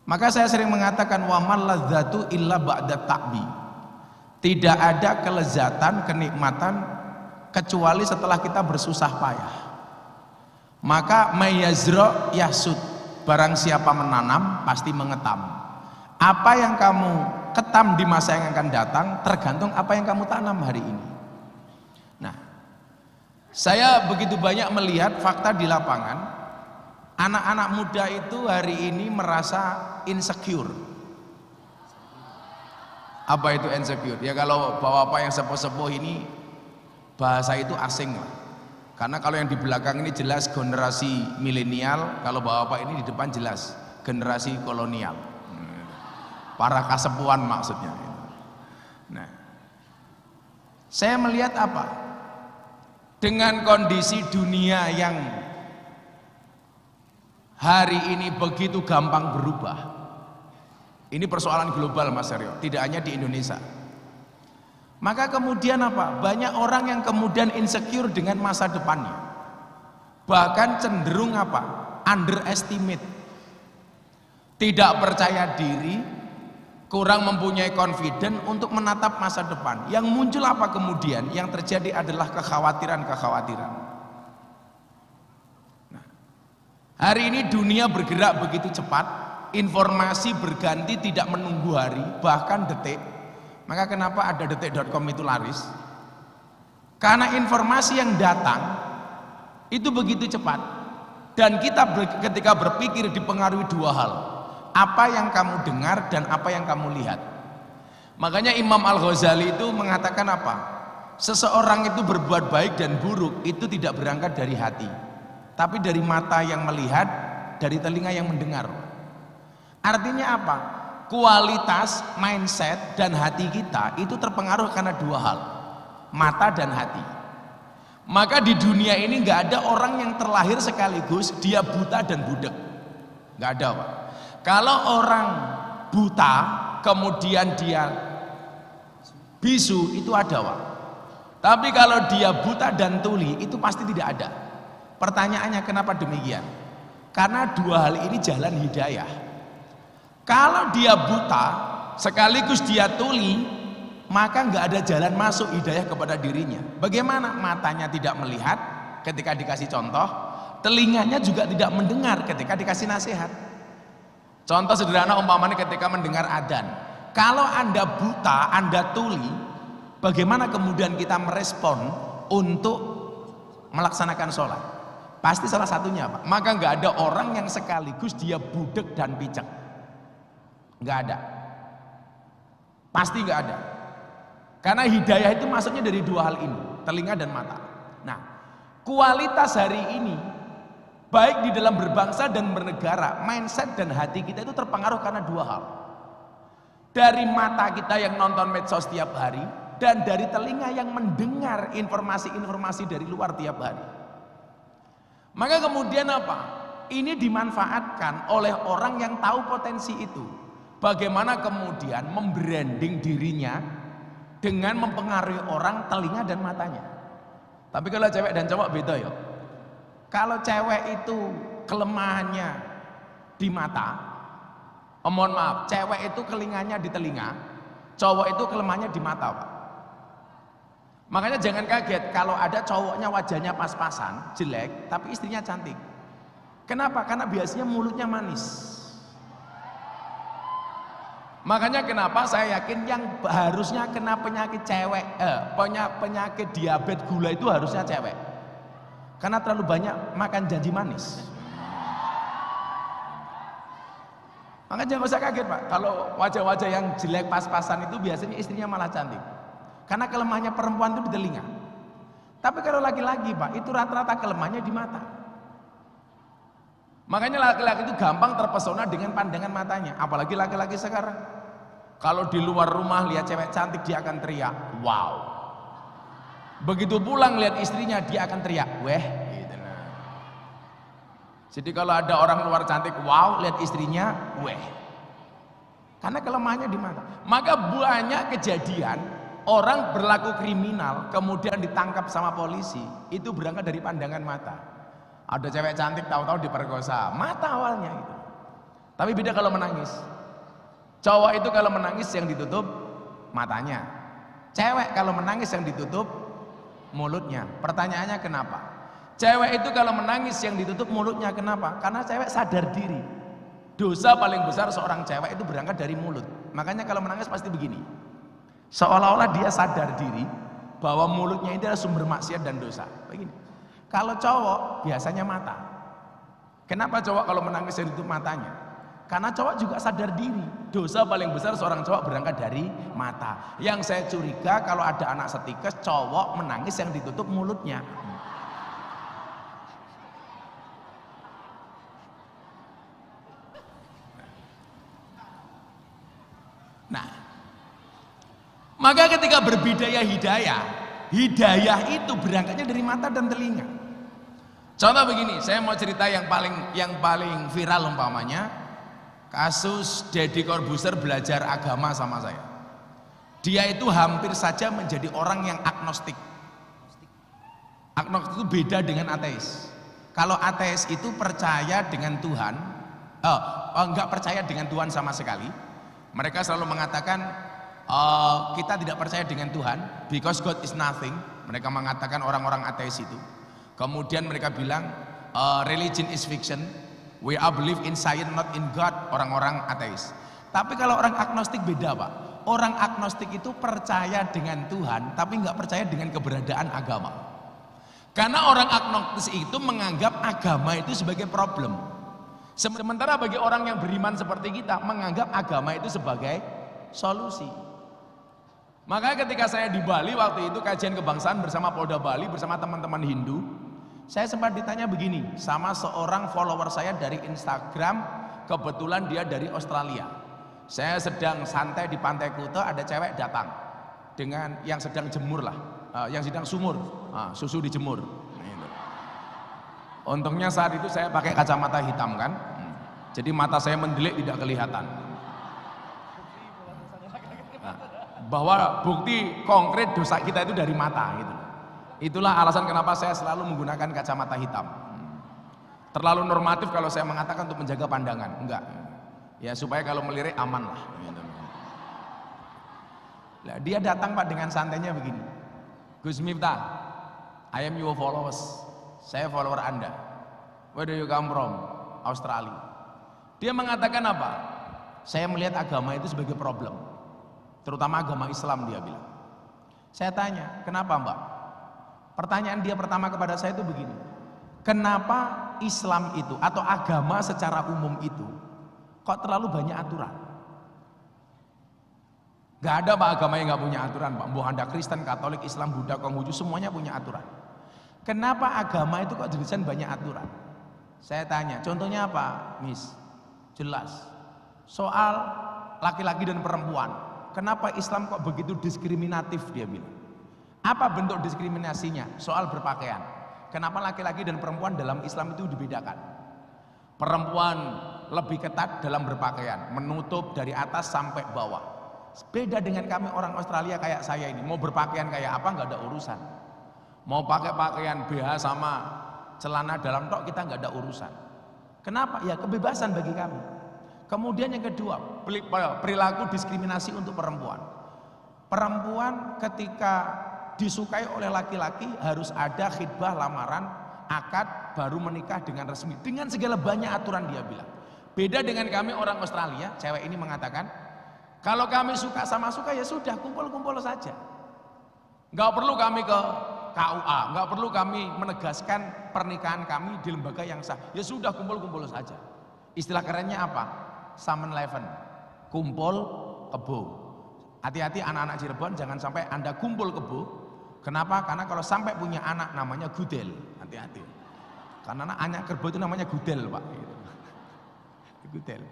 Maka saya sering mengatakan wa mal ladzatu illa ba'da ta'bi. Tidak ada kelezatan, kenikmatan kecuali setelah kita bersusah payah. Maka mayazra yahsud, barang siapa menanam pasti mengetam. Apa yang kamu ketam di masa yang akan datang tergantung apa yang kamu tanam hari ini. Nah, saya begitu banyak melihat fakta di lapangan. Anak-anak muda itu hari ini merasa insecure. Apa itu insecure? Ya kalau bapak-bapak yang sepuh-sepuh ini bahasa itu asing lah. Karena kalau yang di belakang ini jelas generasi milenial, kalau bapak-bapak ini di depan jelas generasi kolonial. Para kasepuan maksudnya. Nah, saya melihat apa? Dengan kondisi dunia yang hari ini begitu gampang berubah. Ini persoalan global Mas Aryo, tidak hanya di Indonesia. Maka kemudian apa? Banyak orang yang kemudian insecure dengan masa depannya. Bahkan cenderung apa? Underestimate. Tidak percaya diri, kurang mempunyai confident untuk menatap masa depan. Yang muncul apa kemudian? Yang terjadi adalah kekhawatiran-kekhawatiran. Nah, hari ini dunia bergerak begitu cepat. Informasi berganti tidak menunggu hari, bahkan detik. Maka kenapa ada detik.com itu laris? Karena informasi yang datang itu begitu cepat. Dan kita ketika berpikir dipengaruhi dua hal. Apa yang kamu dengar dan apa yang kamu lihat. Makanya Imam Al-Ghazali itu mengatakan apa? Seseorang itu berbuat baik dan buruk itu tidak berangkat dari hati, tapi dari mata yang melihat, dari telinga yang mendengar. Artinya apa? Kualitas mindset dan hati kita itu terpengaruh karena dua hal, mata dan hati. Maka di dunia ini nggak ada orang yang terlahir sekaligus dia buta dan budek, nggak ada Pak. Kalau orang buta kemudian dia bisu itu ada Pak. Tapi kalau dia buta dan tuli itu pasti tidak ada. Pertanyaannya kenapa demikian? Karena dua hal ini jalan hidayah. Kalau dia buta sekaligus dia tuli, maka nggak ada jalan masuk hidayah kepada dirinya. Bagaimana? Matanya tidak melihat ketika dikasih contoh, telinganya juga tidak mendengar ketika dikasih nasihat. Contoh sederhana umpamanya ketika mendengar adzan. Kalau Anda buta, Anda tuli, bagaimana kemudian kita merespon untuk melaksanakan sholat? Pasti salah satunya Pak. Maka nggak ada orang yang sekaligus dia budek dan picek. Nggak ada, pasti nggak ada. Karena hidayah itu masuknya dari dua hal ini, telinga dan mata. Nah, kualitas hari ini baik di dalam berbangsa dan bernegara, mindset dan hati kita itu terpengaruh karena dua hal. Dari mata kita yang nonton medsos tiap hari, dan dari telinga yang mendengar informasi-informasi dari luar tiap hari. Maka kemudian apa? Ini dimanfaatkan oleh orang yang tahu potensi itu. Bagaimana kemudian membranding dirinya dengan mempengaruhi orang telinga dan matanya. Tapi kalau cewek dan cowok beda ya. Kalau cewek itu kelemahannya di mata, mohon maaf, cewek itu kelinganya di telinga, cowok itu kelemahannya di mata Pak. Makanya jangan kaget kalau ada cowoknya wajahnya pas-pasan, jelek, tapi istrinya cantik. Kenapa? Karena biasanya mulutnya manis. Makanya kenapa saya yakin yang harusnya kena penyakit penyakit diabetes gula itu harusnya cewek. Karena terlalu banyak makan janji manis. Makanya jangan usah kaget Pak, kalau wajah-wajah yang jelek pas-pasan itu biasanya istrinya malah cantik. Karena kelemahannya perempuan itu di telinga. Tapi kalau laki-laki Pak, itu rata-rata kelemahannya di mata. Makanya laki-laki itu gampang terpesona dengan pandangan matanya. Apalagi laki-laki sekarang. Kalau di luar rumah lihat cewek cantik dia akan teriak, wow. Begitu pulang lihat istrinya dia akan teriak, weh. Gitu. Jadi kalau ada orang luar cantik, wow, lihat istrinya, weh. Karena kelemahannya di mata. Maka banyak kejadian orang berlaku kriminal kemudian ditangkap sama polisi itu berangkat dari pandangan mata. Ada cewek cantik tahu-tahu diperkosa, mata awalnya itu. Tapi beda kalau menangis. Cowok itu kalau menangis yang ditutup matanya. Cewek kalau menangis yang ditutup mulutnya. Pertanyaannya kenapa? Cewek itu kalau menangis yang ditutup mulutnya, kenapa? Karena cewek sadar diri. Dosa paling besar seorang cewek itu berangkat dari mulut. Makanya kalau menangis pasti begini. Seolah-olah dia sadar diri bahwa mulutnya itu adalah sumber maksiat dan dosa. Begini. Kalau cowok biasanya mata. Kenapa cowok kalau menangis yang ditutup matanya? Karena cowok juga sadar diri. Dosa paling besar seorang cowok berangkat dari mata. Yang saya curiga kalau ada anak setikes, cowok menangis yang ditutup mulutnya. Nah, maka ketika berbidayah hidayah, hidayah itu berangkatnya dari mata dan telinga. Contoh begini, saya mau cerita yang paling viral umpamanya, kasus Deddy Corbuzier belajar agama sama saya. Dia itu hampir saja menjadi orang yang agnostik. Agnostik itu beda dengan ateis. Kalau ateis itu percaya dengan Tuhan, enggak percaya dengan Tuhan sama sekali. Mereka selalu mengatakan kita tidak percaya dengan Tuhan because God is nothing. Mereka mengatakan orang-orang ateis itu. Kemudian mereka bilang religion is fiction. We are believe in science not in God. Orang-orang ateis. Tapi kalau orang agnostik beda, Pak. Orang agnostik itu percaya dengan Tuhan tapi nggak percaya dengan keberadaan agama. Karena orang agnostik itu menganggap agama itu sebagai problem. Sementara bagi orang yang beriman seperti kita menganggap agama itu sebagai solusi. Makanya ketika saya di Bali waktu itu kajian kebangsaan bersama Polda Bali bersama teman-teman Hindu, saya sempat ditanya begini sama seorang follower saya dari Instagram, kebetulan dia dari Australia. Saya sedang santai di Pantai Kuta, ada cewek datang dengan yang sedang jemur lah, yang sedang sumur, susu dijemur. Untungnya saat itu saya pakai kacamata hitam kan, jadi mata saya mendelik tidak kelihatan. Bahwa bukti konkret dosa kita itu dari mata gitu. Itulah alasan kenapa saya selalu menggunakan kacamata hitam. Terlalu normatif kalau saya mengatakan untuk menjaga pandangan, enggak. Ya supaya kalau melirik aman lah. Gitu. Nah, dia datang Pak dengan santainya begini. Gus Miftah, I am your followers. Saya follower Anda. Where do you come from? Australia. Dia mengatakan apa? Saya melihat agama itu sebagai problem. Terutama agama Islam dia bilang. Saya tanya, kenapa Mbak? Pertanyaan dia pertama kepada saya itu begini. Kenapa Islam itu atau agama secara umum itu kok terlalu banyak aturan? Gak ada Pak agama yang gak punya aturan Pak. Mau Anda Kristen, Katolik, Islam, Buddha, Konghucu semuanya punya aturan. Kenapa agama itu kok didesain banyak aturan? Saya tanya, contohnya apa, Miss? Jelas. Soal laki-laki dan perempuan. Kenapa Islam kok begitu diskriminatif dia bilang? Apa bentuk diskriminasinya? Soal berpakaian. Kenapa laki-laki dan perempuan dalam Islam itu dibedakan? Perempuan lebih ketat dalam berpakaian, menutup dari atas sampai bawah. Beda dengan kami orang Australia kayak saya ini, mau berpakaian kayak apa nggak ada urusan. Mau pakai pakaian BH sama celana dalam tok kita nggak ada urusan. Kenapa? Ya kebebasan bagi kami. Kemudian yang kedua, perilaku diskriminasi untuk perempuan. Perempuan ketika disukai oleh laki-laki harus ada khitbah lamaran, akad, baru menikah dengan resmi. Dengan segala banyak aturan dia bilang. Beda dengan kami orang Australia, cewek ini mengatakan, kalau kami suka sama suka ya sudah kumpul-kumpul saja. Nggak perlu kami ke KUA, nggak perlu kami menegaskan pernikahan kami di lembaga yang sah. Ya sudah kumpul-kumpul saja. Istilah kerennya apa? Summon Eleven, kumpul kebo. Hati-hati anak-anak Cirebon, jangan sampai Anda kumpul kebo. Kenapa? Karena kalau sampai punya anak namanya gudel. Hati-hati. Karena anak kebo itu namanya gudel, Pak. Gudel.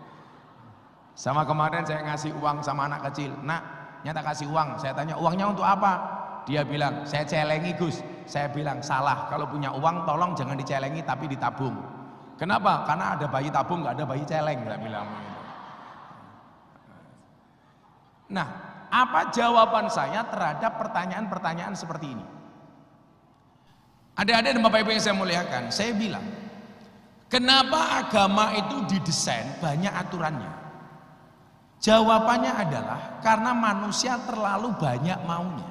Sama kemarin saya ngasih uang sama anak kecil. Nak, nyata kasih uang. Saya tanya uangnya untuk apa? Dia bilang, saya celengi Gus. Saya bilang, salah. Kalau punya uang tolong jangan dicelengi tapi ditabung. Kenapa? Karena ada bayi tabung, nggak ada bayi celeng. Saya bilang. Nah, apa jawaban saya terhadap pertanyaan-pertanyaan seperti ini? Adik-adik dan Bapak Ibu yang saya muliakan, saya bilang, Kenapa agama itu didesain banyak aturannya? Jawabannya adalah karena manusia terlalu banyak maunya.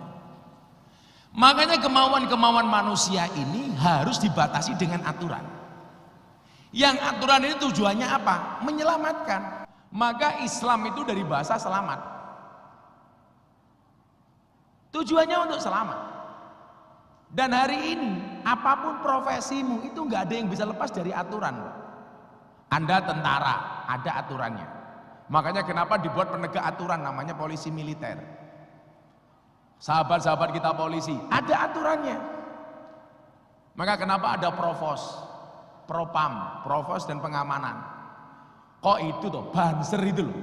Makanya kemauan-kemauan manusia ini harus dibatasi dengan aturan. Yang aturan ini tujuannya apa? Menyelamatkan. Maka Islam itu dari bahasa selamat. Tujuannya untuk selamat. Dan hari ini apapun profesimu itu nggak ada yang bisa lepas dari aturan. Anda tentara, ada aturannya. Makanya kenapa dibuat penegak aturan namanya polisi militer. Sahabat-sahabat kita polisi, ada aturannya. Maka kenapa ada provos, propam, provos dan pengamanan. Kok itu tuh, banser itu loh.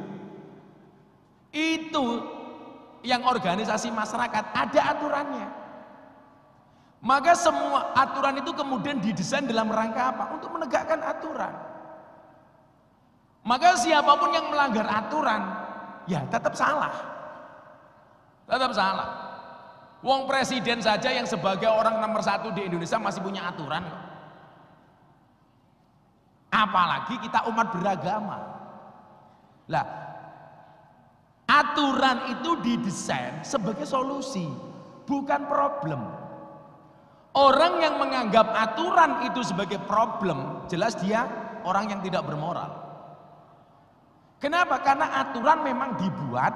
Itu yang organisasi masyarakat, ada aturannya. Maka semua aturan itu kemudian didesain dalam rangka apa? Untuk menegakkan aturan. Maka siapapun yang melanggar aturan, ya tetap salah. Tetap salah. Wong presiden saja yang sebagai orang nomor 1 di Indonesia masih punya aturan. Apalagi kita umat beragama. Lah, aturan itu didesain sebagai solusi, bukan problem. Orang yang menganggap aturan itu sebagai problem, jelas dia orang yang tidak bermoral. Kenapa? Karena aturan memang dibuat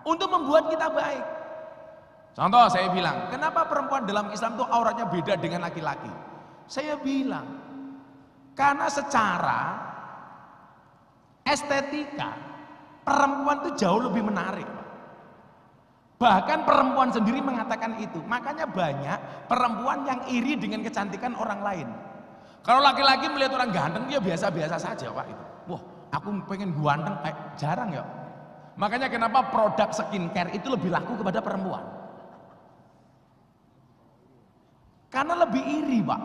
untuk membuat kita baik. Contoh saya bilang, kenapa perempuan dalam Islam itu auratnya beda dengan laki-laki? Saya bilang, karena secara estetika perempuan itu jauh lebih menarik. Bahkan perempuan sendiri mengatakan itu. Makanya banyak perempuan yang iri dengan kecantikan orang lain. Kalau laki-laki melihat orang ganteng, dia biasa-biasa saja, Pak. Itu. Wah, aku pengen ganteng, jarang ya. Makanya kenapa produk skincare itu lebih laku kepada perempuan? Karena lebih iri, Pak.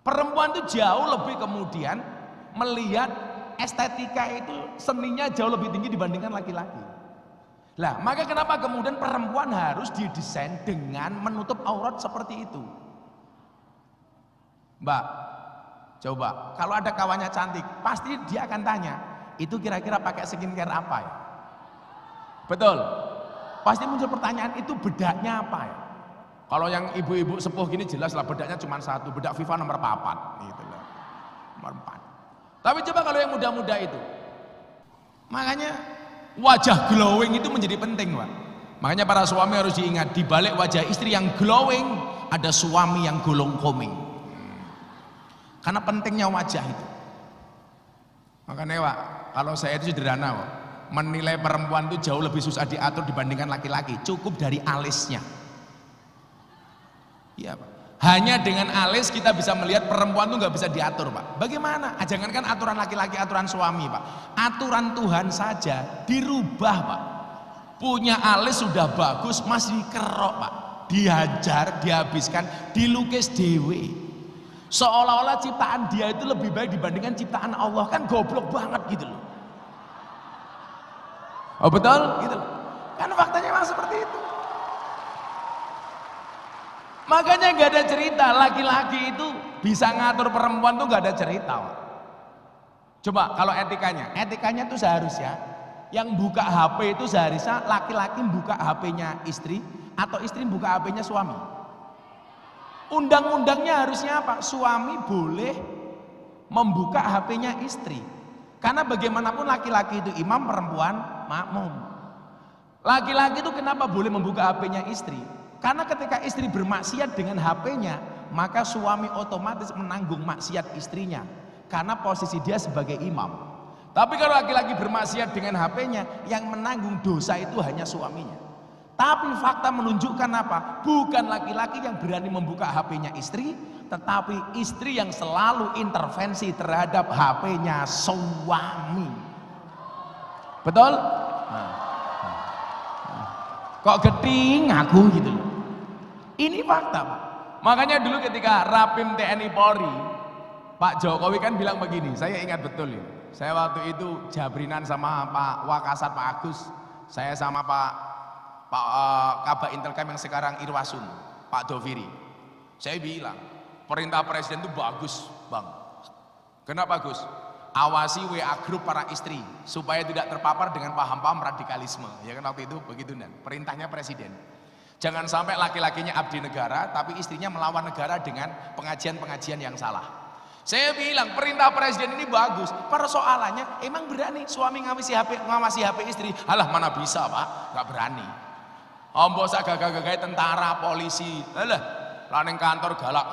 Perempuan itu jauh lebih kemudian melihat estetika itu seninya jauh lebih tinggi dibandingkan laki-laki. Lah, maka kenapa kemudian perempuan harus didesain dengan menutup aurat seperti itu? Mbak, coba kalau ada kawannya cantik, pasti dia akan tanya, itu kira-kira pakai skincare apa ya? Betul? Pasti muncul pertanyaan, itu bedaknya apa ya? Kalau yang ibu-ibu sepuh gini jelas lah bedaknya cuma satu, bedak Viva nomor 4 gitu lah. Nomor 4. Tapi coba kalau yang muda-muda itu. Makanya wajah glowing itu menjadi penting, Pak. Makanya para suami harus diingat, di balik wajah istri yang glowing ada suami yang golong koming. Karena pentingnya wajah itu. Makanya, Pak, kalau saya itu sederhana, Pak. Menilai perempuan itu jauh lebih susah diatur dibandingkan laki-laki. Cukup dari alisnya. Iya, Pak. Hanya dengan alis kita bisa melihat perempuan itu nggak bisa diatur, Pak. Bagaimana? Jangankan aturan laki-laki, aturan suami, Pak. Aturan Tuhan saja dirubah, Pak. Punya alis sudah bagus, masih kerok, Pak. Dihajar, dihabiskan, dilukis dewe. Seolah-olah ciptaan dia itu lebih baik dibandingkan ciptaan Allah. Kan goblok banget gitu loh. Oh betul? Gitu loh. Kan faktanya memang seperti itu. Makanya gak ada cerita laki-laki itu bisa ngatur perempuan tuh gak ada cerita. Coba kalau etikanya tuh seharusnya yang buka HP itu seharusnya laki-laki buka HP-nya istri atau istri buka HP-nya suami. Undang-undangnya harusnya apa? Suami boleh membuka HP-nya istri. Karena bagaimanapun laki-laki itu imam, perempuan makmum. Laki-laki itu kenapa boleh membuka HP-nya istri? Karena ketika istri bermaksiat dengan HP-nya, maka suami otomatis menanggung maksiat istrinya. Karena posisi dia sebagai imam. Tapi kalau laki-laki bermaksiat dengan HP-nya, yang menanggung dosa itu hanya suaminya. Tapi fakta menunjukkan apa? Bukan laki-laki yang berani membuka HP-nya istri, tetapi istri yang selalu intervensi terhadap HP-nya suami. Betul? Kok geting aku gitu loh. Ini fakta, Pak. Makanya dulu ketika Rapim TNI Polri, Pak Jokowi kan bilang begini, saya ingat betul ya. Saya waktu itu jabrinan sama Pak Wakasat Pak Agus, saya sama Pak Kabak Intelkam yang sekarang Irwasun, Pak Doviri. Saya bilang, perintah presiden itu bagus, Bang. Kenapa Gus? Awasi WA grup para istri supaya tidak terpapar dengan paham-paham radikalisme. Ya kan waktu itu begitu dan perintahnya presiden. Jangan sampai laki-lakinya abdi negara tapi istrinya melawan negara dengan pengajian-pengajian yang salah. Saya bilang perintah presiden ini bagus. Persoalannya emang berani suami ngawasi HP istri? Alah mana bisa Pak? Gak berani. Ombo sak gagah-gagah tentara, polisi. Alah, laneng kantor galak.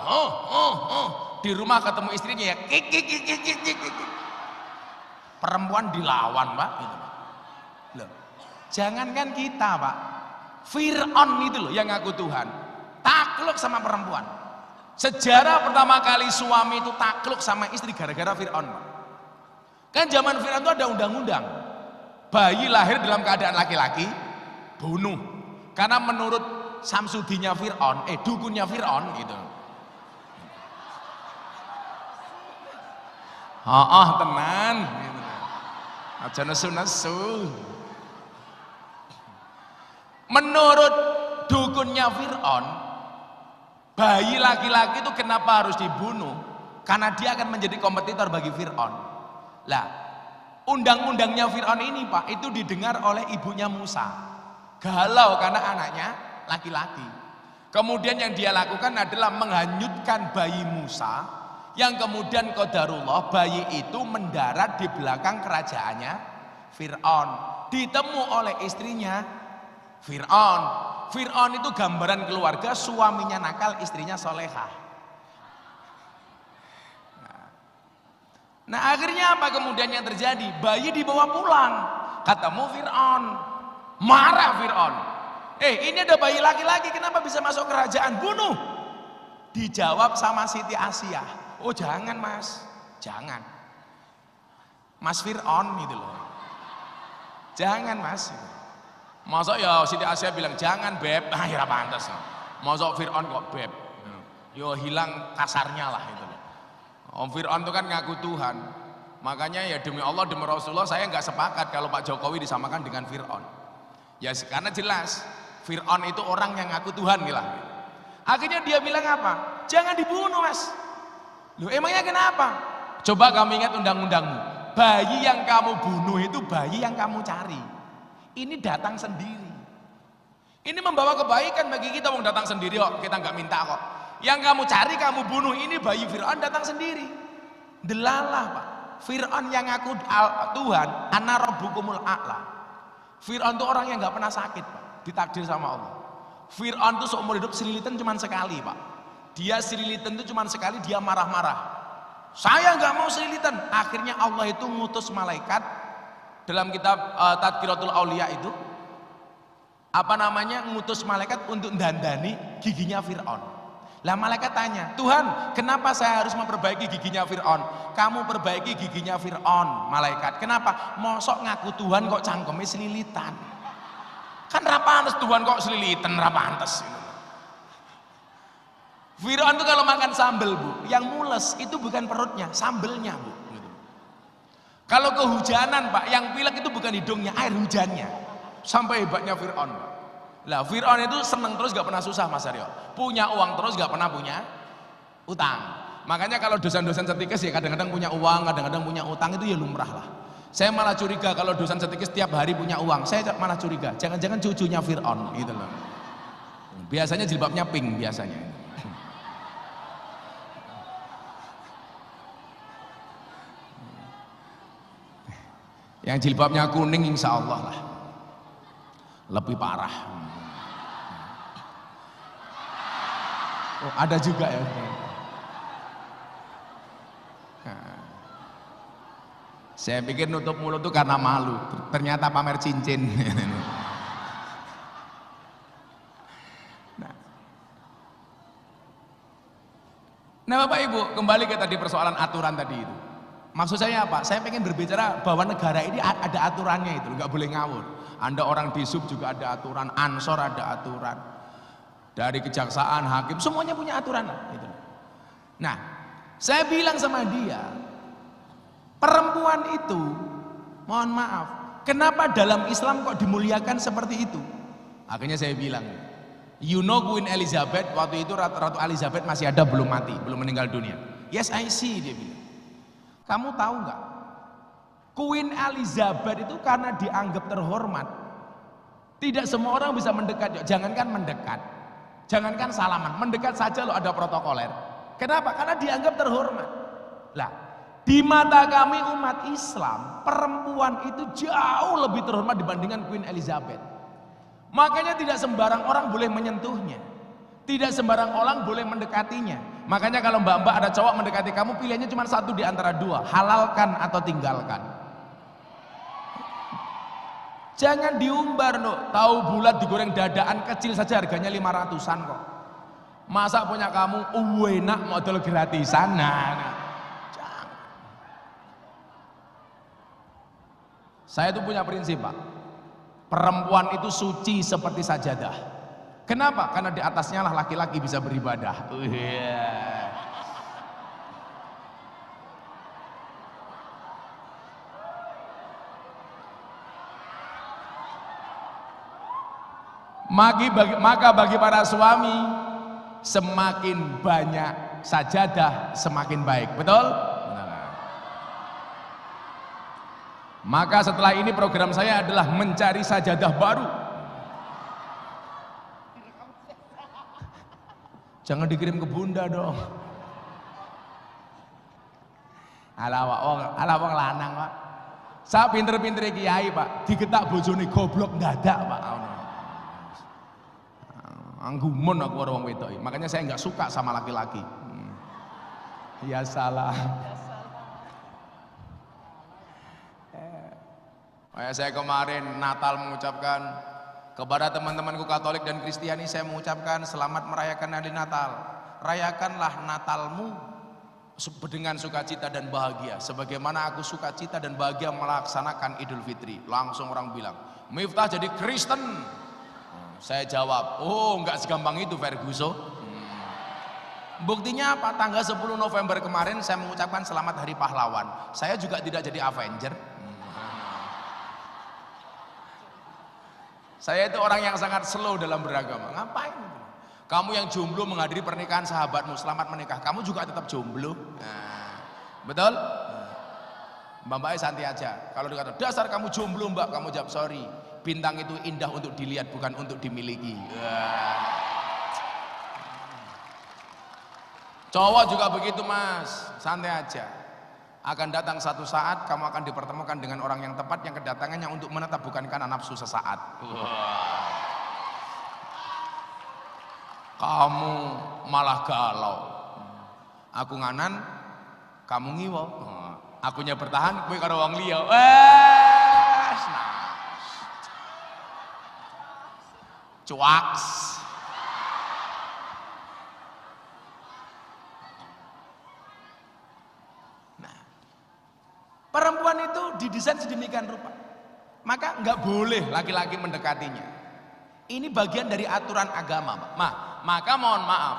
Di rumah ketemu istrinya ya kik. Perempuan dilawan Pak gitu. Loh, jangankan kita Pak, Fir'aun itu loh yang ngaku Tuhan takluk sama perempuan. Sejarah pertama kali suami itu takluk sama istri gara-gara Fir'aun. Kan zaman Fir'aun itu ada undang-undang bayi lahir dalam keadaan laki-laki bunuh, karena menurut Samsudinya Fir'aun, dukunnya Fir'aun gitu. Tenan gitu. Aja nesu-nesu. Menurut dukunnya Fir'aun, bayi laki-laki itu kenapa harus dibunuh? Karena dia akan menjadi kompetitor bagi Fir'aun. Lah, undang-undangnya Fir'aun ini Pak, itu didengar oleh ibunya Musa. Galau karena anaknya laki-laki. Kemudian yang dia lakukan adalah menghanyutkan bayi Musa, yang kemudian qadarullah bayi itu mendarat di belakang kerajaannya Fir'aun, ditemu oleh istrinya Fir'aun. Fir'aun itu gambaran keluarga, suaminya nakal, istrinya solehah. Nah akhirnya apa kemudian yang terjadi? Bayi dibawa pulang, ketemu Fir'aun, marah Fir'aun. Ini ada bayi laki-laki, kenapa bisa masuk kerajaan? Bunuh. Dijawab sama Siti Asyah. Oh jangan mas, jangan. Mas Fir'aun gitu loh. Jangan mas. Masa ya Siti Asyah bilang jangan beb, ya pantas. Masa Fir'aun kok beb. Yo hilang kasarnya lah itu. Om Fir'aun itu kan ngaku Tuhan. Makanya ya demi Allah demi Rasulullah saya nggak sepakat kalau Pak Jokowi disamakan dengan Fir'aun. Ya karena jelas Fir'aun itu orang yang ngaku Tuhan gitu. Akhirnya dia bilang apa? Jangan dibunuh mas. Loh emangnya kenapa? Coba kamu ingat undang-undangmu. Bayi yang kamu bunuh itu bayi yang kamu cari. Ini datang sendiri. Ini membawa kebaikan bagi kita. Wong datang sendiri kok, kita nggak minta kok. Yang kamu cari kamu bunuh, ini bayi Fir'aun datang sendiri. Delalah Pak. Fir'aun yang ngaku Tuhan, ana rabbukumul a'la. Fir'aun itu orang yang nggak pernah sakit Pak, ditakdir sama Allah. Fir'aun itu seumur hidup selilitan cuma sekali Pak. Dia selilitan itu cuma sekali, dia marah-marah. Saya nggak mau selilitan. Akhirnya Allah itu ngutus malaikat dalam kitab Tadkiratul Aulia itu ngutus malaikat untuk dandani giginya Fir'aun. Lah malaikat tanya, Tuhan kenapa saya harus memperbaiki giginya Fir'aun? Kamu perbaiki giginya Fir'aun malaikat. Kenapa? Mosok ngaku Tuhan kok cangkemnya selilitan. Kan rapantes Tuhan kok selilitan, rapantes. Fir'aun itu kalau makan sambal Bu, yang mules itu bukan perutnya, sambelnya Bu. Kalau kehujanan Pak, yang pilek itu bukan hidungnya, air hujannya. Sampai hebatnya Fir'aun. Lah Fir'aun itu seneng terus gak pernah susah Mas Aryo. Punya uang terus gak pernah punya utang. Makanya kalau dosen-dosen setikes ya kadang-kadang punya uang, kadang-kadang punya utang, itu ya lumrah lah. Saya malah curiga kalau dosen setikes tiap hari punya uang. Saya malah curiga, jangan-jangan cucunya Fir'aun gitu loh. Biasanya jilbabnya pink biasanya. Yang jilbabnya kuning insya Allah lah lebih parah. Oh, ada juga ya. Saya pikir nutup mulut itu karena malu, ternyata pamer cincin. Nah Bapak Ibu, kembali ke tadi persoalan aturan tadi itu. Maksud saya apa? Saya pengen berbicara bahwa negara ini ada aturannya itu, nggak boleh ngawur. Anda orang di sub juga ada aturan, ansor ada aturan, dari kejaksaan, hakim, semuanya punya aturan. Gitu. Nah, saya bilang sama dia, perempuan itu, mohon maaf, kenapa dalam Islam kok dimuliakan seperti itu? Akhirnya saya bilang, you know Queen Elizabeth, waktu itu Ratu Elizabeth masih ada, belum mati, belum meninggal dunia. Yes I see, dia bilang. Kamu tahu nggak? Queen Elizabeth itu karena dianggap terhormat, tidak semua orang bisa mendekat. Jangankan mendekat, jangankan salaman, mendekat saja loh ada protokoler. Kenapa? Karena dianggap terhormat. Lah, di mata kami umat Islam, perempuan itu jauh lebih terhormat dibandingkan Queen Elizabeth. Makanya tidak sembarang orang boleh menyentuhnya, tidak sembarang orang boleh mendekatinya. Makanya kalau mbak-mbak ada cowok mendekati kamu, pilihannya cuma satu di antara dua, halalkan atau tinggalkan. Jangan diumbar no, tahu bulat digoreng dadaan kecil saja harganya 500-an kok. Masa punya kamu enak model gratisan? Nah. Jangan. Saya itu punya prinsip, Pak. Perempuan itu suci seperti sajadah. Kenapa? Karena di atasnya lah laki-laki bisa beribadah. Maka bagi para suami, semakin banyak sajadah semakin baik. Betul? Maka setelah ini program saya adalah mencari sajadah baru. Jangan dikirim ke bunda dong. Ala wong lanang, Pak. Saya pinter-pinter kiai, Pak. Digetak bojone goblok dadak, Pak. Anggumun aku orang wedok. Makanya saya nggak suka sama laki-laki. Ya salah. Saya kemarin Natal mengucapkan kepada teman-temanku Katolik dan Kristiani, saya mengucapkan selamat merayakan hari Natal. Rayakanlah Natalmu dengan sukacita dan bahagia, sebagaimana aku sukacita dan bahagia melaksanakan Idul Fitri. Langsung orang bilang, Miftah jadi Kristen. Saya jawab, oh enggak segampang itu Ferguson. Buktinya apa? Tanggal 10 November kemarin saya mengucapkan selamat hari pahlawan. Saya juga tidak jadi Avenger. Saya itu orang yang sangat slow dalam beragama. Ngapain? Kamu yang jomblo menghadiri pernikahan sahabatmu, selamat menikah. Kamu juga tetap jomblo. Nah, betul? Mbak-mbaknya santai aja. Kalau dikata, dasar kamu jomblo mbak, kamu jawab sorry. Bintang itu indah untuk dilihat, bukan untuk dimiliki. Cowok juga begitu mas, santai aja. Akan datang satu saat kamu akan dipertemukan dengan orang yang tepat, yang kedatangannya untuk menetap, bukan karena nafsu sesaat. Kamu malah galau. Aku nganan, kamu ngiwo. Akunya bertahan, kowe karo wong liya. Cuaks. Perempuan itu didesain sedemikian rupa, maka nggak boleh laki-laki mendekatinya. Ini bagian dari aturan agama, maka mohon maaf,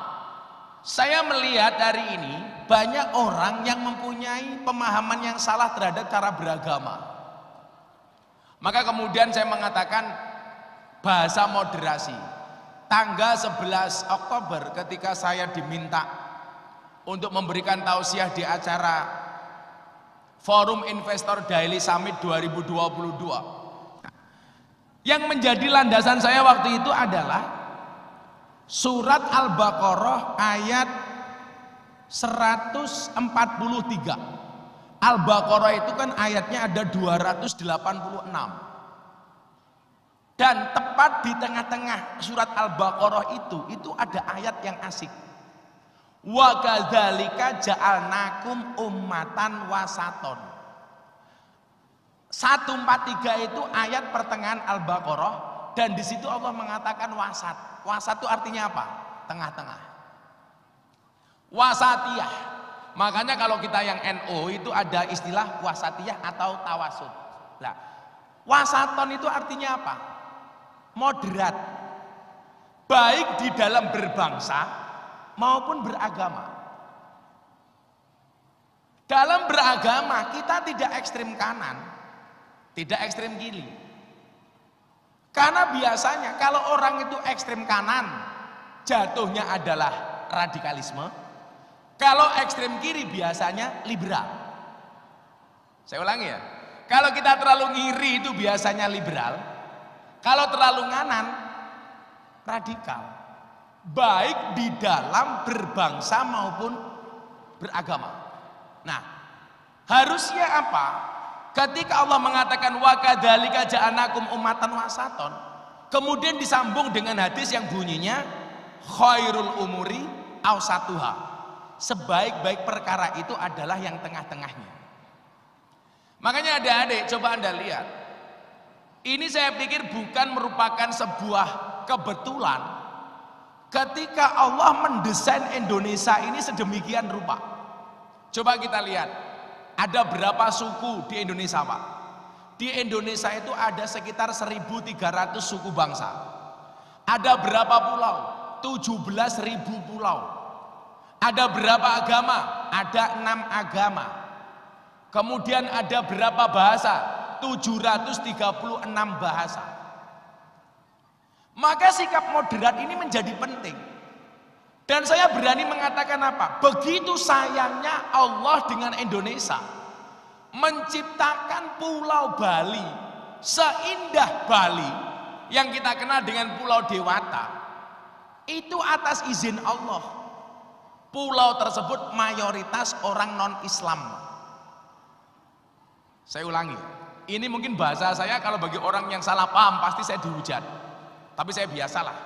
saya melihat hari ini banyak orang yang mempunyai pemahaman yang salah terhadap cara beragama. Maka kemudian saya mengatakan bahasa moderasi. Tanggal 11 Oktober ketika saya diminta untuk memberikan tausiah di acara Forum Investor Daily Summit 2022. Yang menjadi landasan saya waktu itu adalah surat Al-Baqarah ayat 143. Al-Baqarah itu kan ayatnya ada 286. Dan tepat di tengah-tengah surat Al-Baqarah itu ada ayat yang asik. Wa kadzalika ja'alnakum ummatan wasaton. 143 itu ayat pertengahan Al-Baqarah, dan di situ Allah mengatakan wasat. Wasat itu artinya apa? Tengah-tengah. Wasatiyah. Makanya kalau kita yang NU itu ada istilah wasatiyah atau tawasud. Nah, wasaton itu artinya apa? Moderat. Baik di dalam berbangsa maupun beragama. Dalam beragama kita tidak ekstrem kanan, tidak ekstrem kiri. Karena biasanya kalau orang itu ekstrem kanan, jatuhnya adalah radikalisme. Kalau ekstrem kiri biasanya liberal. Saya ulangi ya. Kalau kita terlalu ngiri itu biasanya liberal. Kalau terlalu nganan, radikal. Baik di dalam berbangsa maupun beragama. Nah, harusnya apa? Ketika Allah mengatakan wa kadzalika ja'alnakum ummatan wasaton, kemudian disambung dengan hadis yang bunyinya khairul umuri awsatuha. Sebaik-baik perkara itu adalah yang tengah-tengahnya. Makanya adik-adik, coba Anda lihat. Ini saya pikir bukan merupakan sebuah kebetulan ketika Allah mendesain Indonesia ini sedemikian rupa. Coba kita lihat, ada berapa suku di Indonesia, Pak? Di Indonesia itu ada sekitar 1.300 suku bangsa. Ada berapa pulau? 17.000 pulau. Ada berapa agama? Ada 6 agama. Kemudian ada berapa bahasa? 736 bahasa. Maka sikap moderat ini menjadi penting. Dan saya berani mengatakan apa? Begitu sayangnya Allah dengan Indonesia menciptakan Pulau Bali seindah Bali yang kita kenal dengan Pulau Dewata. Itu atas izin Allah. Pulau tersebut mayoritas orang non-Islam. Saya ulangi, ini mungkin bahasa saya kalau bagi orang yang salah paham pasti saya dihujat. Tapi saya biasalah.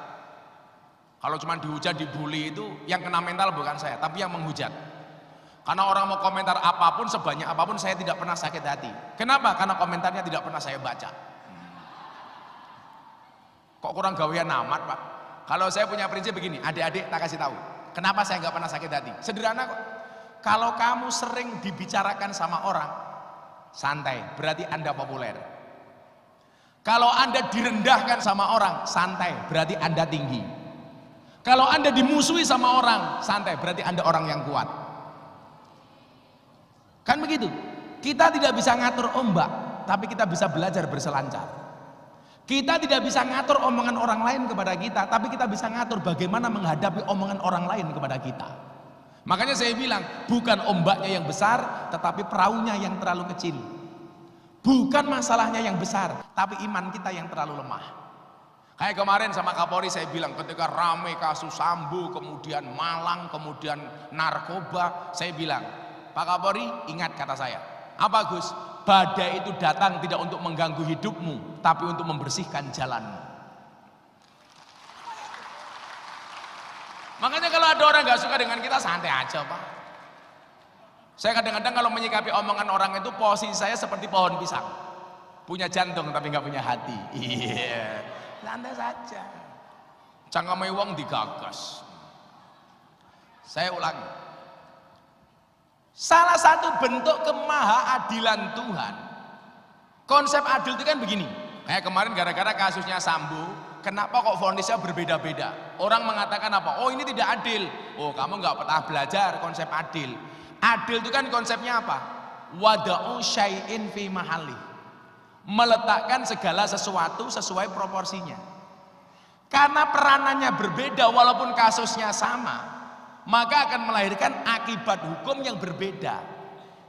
Kalau cuma dihujat, dibully itu yang kena mental bukan saya, tapi yang menghujat. Karena orang mau komentar apapun, sebanyak apapun saya tidak pernah sakit hati. Kenapa? Karena komentarnya tidak pernah saya baca. Kok kurang gawean amat, Pak? Kalau saya punya prinsip begini, adik-adik tak kasih tahu. Kenapa saya nggak pernah sakit hati? Sederhana kok. Kalau kamu sering dibicarakan sama orang, santai, berarti Anda populer. Kalau Anda direndahkan sama orang, santai, berarti Anda tinggi. Kalau Anda dimusuhi sama orang, santai, berarti Anda orang yang kuat. Kan begitu? Kita tidak bisa ngatur ombak, tapi kita bisa belajar berselancar. Kita tidak bisa ngatur omongan orang lain kepada kita, tapi kita bisa ngatur bagaimana menghadapi omongan orang lain kepada kita. Makanya saya bilang, bukan ombaknya yang besar, tetapi perahunya yang terlalu kecil. Bukan masalahnya yang besar, tapi iman kita yang terlalu lemah. Kayak kemarin sama Kapolri saya bilang, ketika rame kasus Sambo, kemudian Malang, kemudian narkoba, saya bilang, Pak Kapolri, ingat kata saya. Apa Gus? Badai itu datang tidak untuk mengganggu hidupmu, tapi untuk membersihkan jalanmu. Makanya kalau ada orang gak suka dengan kita, santai aja Pak. Saya kadang-kadang kalau menyikapi omongan orang itu, posisi saya seperti pohon pisang. Punya jantung tapi gak punya hati. Iya, santai saja. Cangkeme wong digagas. Saya ulangi. Salah satu bentuk kemahaadilan Tuhan, konsep adil itu kan begini. Kayak kemarin gara-gara kasusnya Sambo, kenapa kok vonisnya berbeda-beda? Orang mengatakan apa? Oh ini tidak adil. Oh kamu nggak pernah belajar konsep adil. Adil itu kan konsepnya apa? Wada'u syai'in fi mahali. Meletakkan segala sesuatu sesuai proporsinya. Karena peranannya berbeda walaupun kasusnya sama, maka akan melahirkan akibat hukum yang berbeda.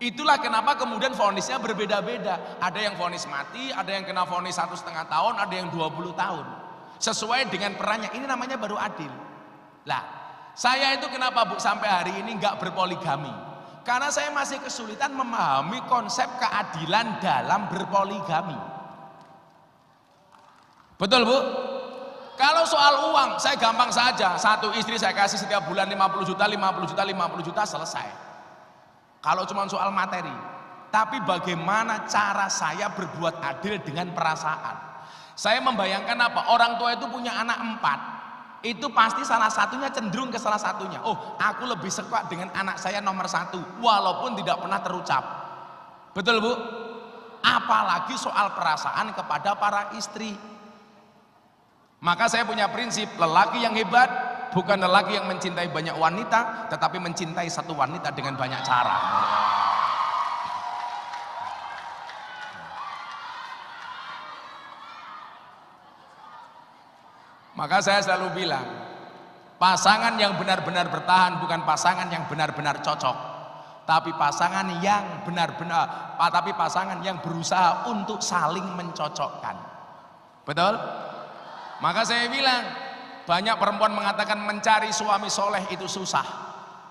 Itulah kenapa kemudian vonisnya berbeda-beda. Ada yang vonis mati, ada yang kena vonis 1,5 tahun, ada yang 20 tahun. Sesuai dengan perannya, ini namanya baru adil. Lah, saya itu kenapa Bu sampai hari ini nggak berpoligami? Karena saya masih kesulitan memahami konsep keadilan dalam berpoligami. Betul Bu? Kalau soal uang, saya gampang saja. Satu istri saya kasih setiap bulan 50 juta, 50 juta, 50 juta, selesai. Kalau cuma soal materi. Tapi bagaimana cara saya berbuat adil dengan perasaan? Saya membayangkan apa? Orang tua itu punya anak 4. Itu pasti salah satunya cenderung ke salah satunya. Oh, aku lebih suka dengan anak saya nomor 1, walaupun tidak pernah terucap. Betul Bu? Apalagi soal perasaan kepada para istri. Maka saya punya prinsip, lelaki yang hebat bukan lelaki yang mencintai banyak wanita, tetapi mencintai satu wanita dengan banyak cara. Maka saya selalu bilang, pasangan yang benar-benar bertahan bukan pasangan yang benar-benar cocok. tapi pasangan yang benar-benar, tapi pasangan yang berusaha untuk saling mencocokkan. Betul? Maka saya bilang, banyak perempuan mengatakan mencari suami soleh itu susah.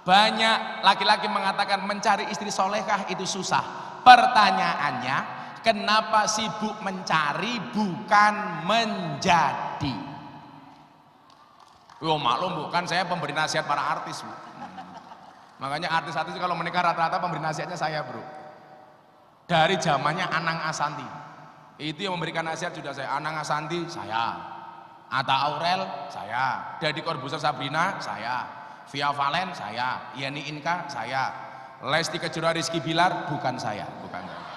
Banyak laki-laki mengatakan mencari istri solehkah itu susah. Pertanyaannya, kenapa sibuk mencari bukan menjadi? Yo maklum Bu, kan saya pemberi nasihat para artis Bu. Makanya artis-artis kalau menikah rata-rata pemberi nasihatnya saya bro. Dari zamannya Anang Asanti, itu yang memberikan nasihat sudah saya. Anang Asanti saya, Atta Aurel saya, Deddy Corbuzier Sabrina saya, Via Valen saya, Yeni Inka saya, Lesti Kejora Rizky Bilar bukan saya, bukan saya.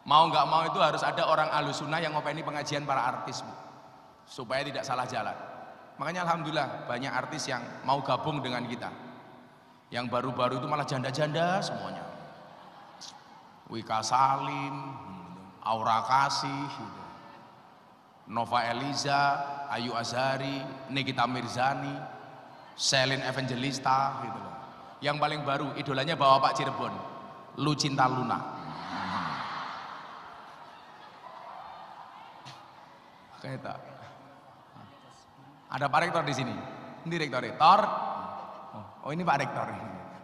Mau nggak mau itu harus ada orang Ahlussunnah yang ngopeni pengajian para artis Bu, supaya tidak salah jalan. Makanya alhamdulillah banyak artis yang mau gabung dengan kita. Yang baru-baru itu malah janda-janda semuanya. Wika Salim, Aura Kasih, Nova Eliza, Ayu Azhari, Nikita Mirzani, Selin Evangelista gitu loh. Yang paling baru idolanya Bapak Cirebon, Lucinta Luna. Kayak ada Pak Rektor di sini. Ini Rektor. Oh ini Pak Rektor.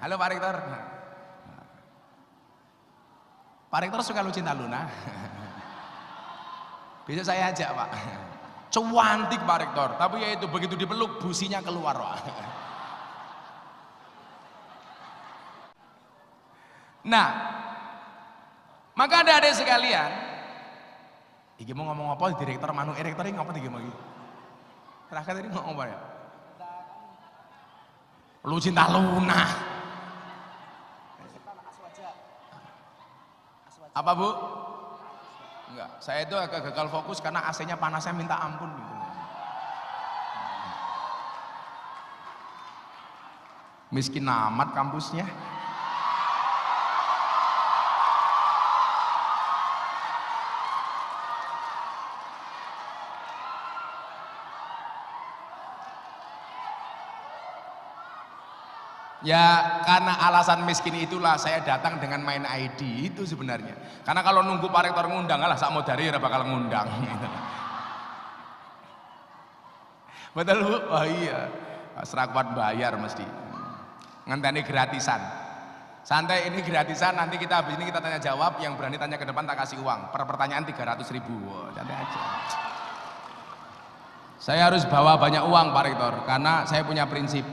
Halo Pak Rektor. Pak Rektor suka Lucinta Luna. Besok saya ajak Pak. Cuantik Pak Rektor. Tapi ya itu begitu dipeluk businya keluar Pak. Nah, maka adik-adik sekalian, iki mau ngomong apa direktur Manu rektor ini ngapa iki mau iki? Terakhir tadi ngomong apa ya? Lucinta Luna. Apa Bu? Enggak, saya itu agak gagal fokus karena AC-nya panasnya minta ampun gitu. Miskin amat kampusnya. Ya karena alasan miskin itulah saya datang dengan main ID itu sebenarnya. Karena kalau nunggu Pak Rektor ngundang, alah sak modari ya bakal ngundang. Betul Bu? Oh iya, serakuat bayar mesti. Ngenteni gratisan. Santai ini gratisan, nanti kita habis ini kita tanya jawab, yang berani tanya ke depan tak kasih uang. Per pertanyaan 300.000. Wow, santai aja. Saya harus bawa banyak uang Pak Rektor, karena saya punya prinsip.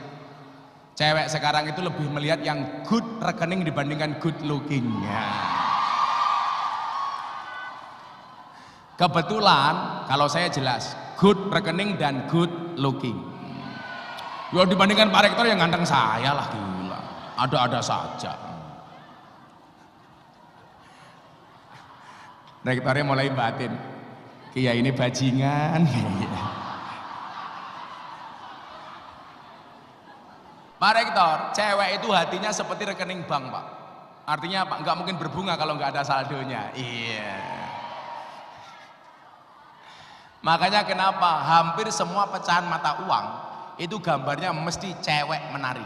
Cewek sekarang itu lebih melihat yang good rekening dibandingkan good lookingnya. Kebetulan kalau saya jelas good rekening dan good looking. Ya dibandingkan Pak Rektor yang ganteng saya lah gila. Ada-ada saja. Rektornya mulai batin. Kiai ini bajingan. Pak Rektor, cewek itu hatinya seperti rekening bank Pak. Artinya Pak, nggak mungkin berbunga kalau nggak ada saldonya. Iya. Makanya kenapa hampir semua pecahan mata uang itu gambarnya mesti cewek menari.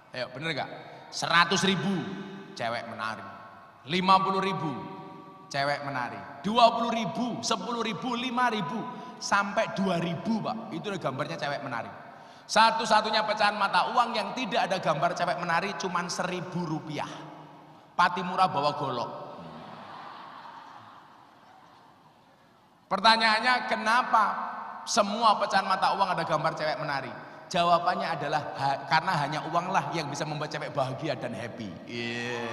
Ayo bener gak? 100.000 cewek menari, 50.000 cewek menari, 20.000, 10.000, 5.000 sampai 2.000 Pak. Itu gambarnya cewek menari. Satu-satunya pecahan mata uang yang tidak ada gambar cewek menari cuman Rp1.000. Patimura bawa golok. Pertanyaannya kenapa semua pecahan mata uang ada gambar cewek menari? Jawabannya adalah karena hanya uanglah yang bisa membuat cewek bahagia dan happy. Yeah.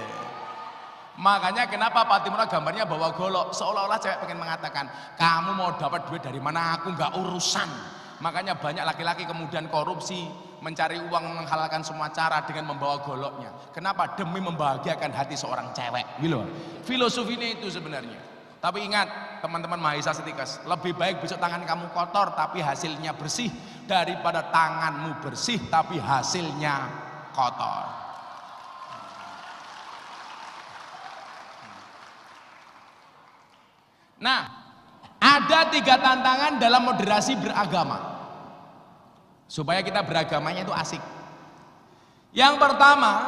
Makanya kenapa Patimura gambarnya bawa golok? Seolah-olah cewek pengen mengatakan, kamu mau dapat duit dari mana, aku nggak urusan. Makanya banyak laki-laki kemudian korupsi, mencari uang, menghalalkan semua cara dengan membawa goloknya. Kenapa? Demi membahagiakan hati seorang cewek. Gitu. Filosofinya itu sebenarnya. Tapi ingat teman-teman Mahisa Setikes, lebih baik besok tangan kamu kotor tapi hasilnya bersih daripada tanganmu bersih tapi hasilnya kotor. Nah, ada 3 tantangan dalam moderasi beragama. supaya kita beragamanya itu asik. Yang pertama,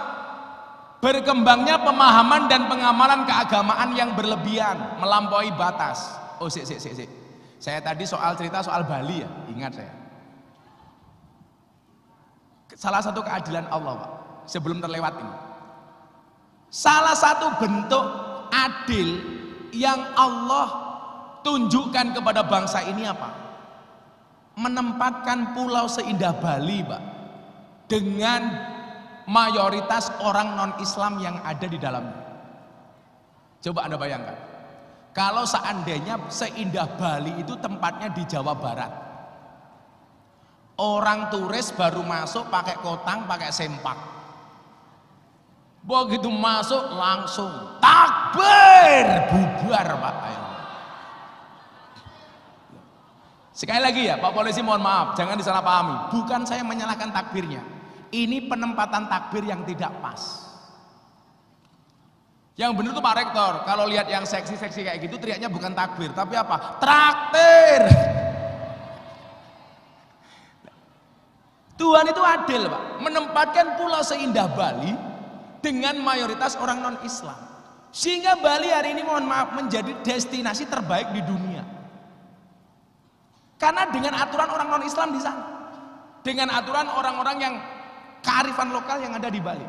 berkembangnya pemahaman dan pengamalan keagamaan yang berlebihan, melampaui batas. Oh, sik. Saya tadi cerita soal Bali ya, ingat saya. Salah satu keadilan Allah, Pak, sebelum terlewat ini. Salah satu bentuk adil yang Allah tunjukkan kepada bangsa ini apa? Menempatkan pulau seindah Bali, Pak, dengan mayoritas orang non-Islam yang ada di dalamnya. Coba Anda bayangkan, kalau seandainya seindah Bali itu tempatnya di Jawa Barat, orang turis baru masuk pakai kotang, pakai sempak, begitu masuk langsung takbir, bubar, Pak. Ayo. Sekali lagi ya Pak Polisi, mohon maaf, jangan disalahpahami, bukan saya menyalahkan takbirnya. Ini penempatan takbir yang tidak pas. Yang benar tuh Pak Rektor, kalau lihat yang seksi-seksi kayak gitu teriaknya bukan takbir, tapi apa? Traktir. Tuhan itu adil, Pak, menempatkan pulau seindah Bali dengan mayoritas orang non-Islam, sehingga Bali hari ini, mohon maaf, menjadi destinasi terbaik di dunia. Karena dengan aturan orang non-Islam di sana, dengan aturan orang-orang yang kearifan lokal yang ada di Bali.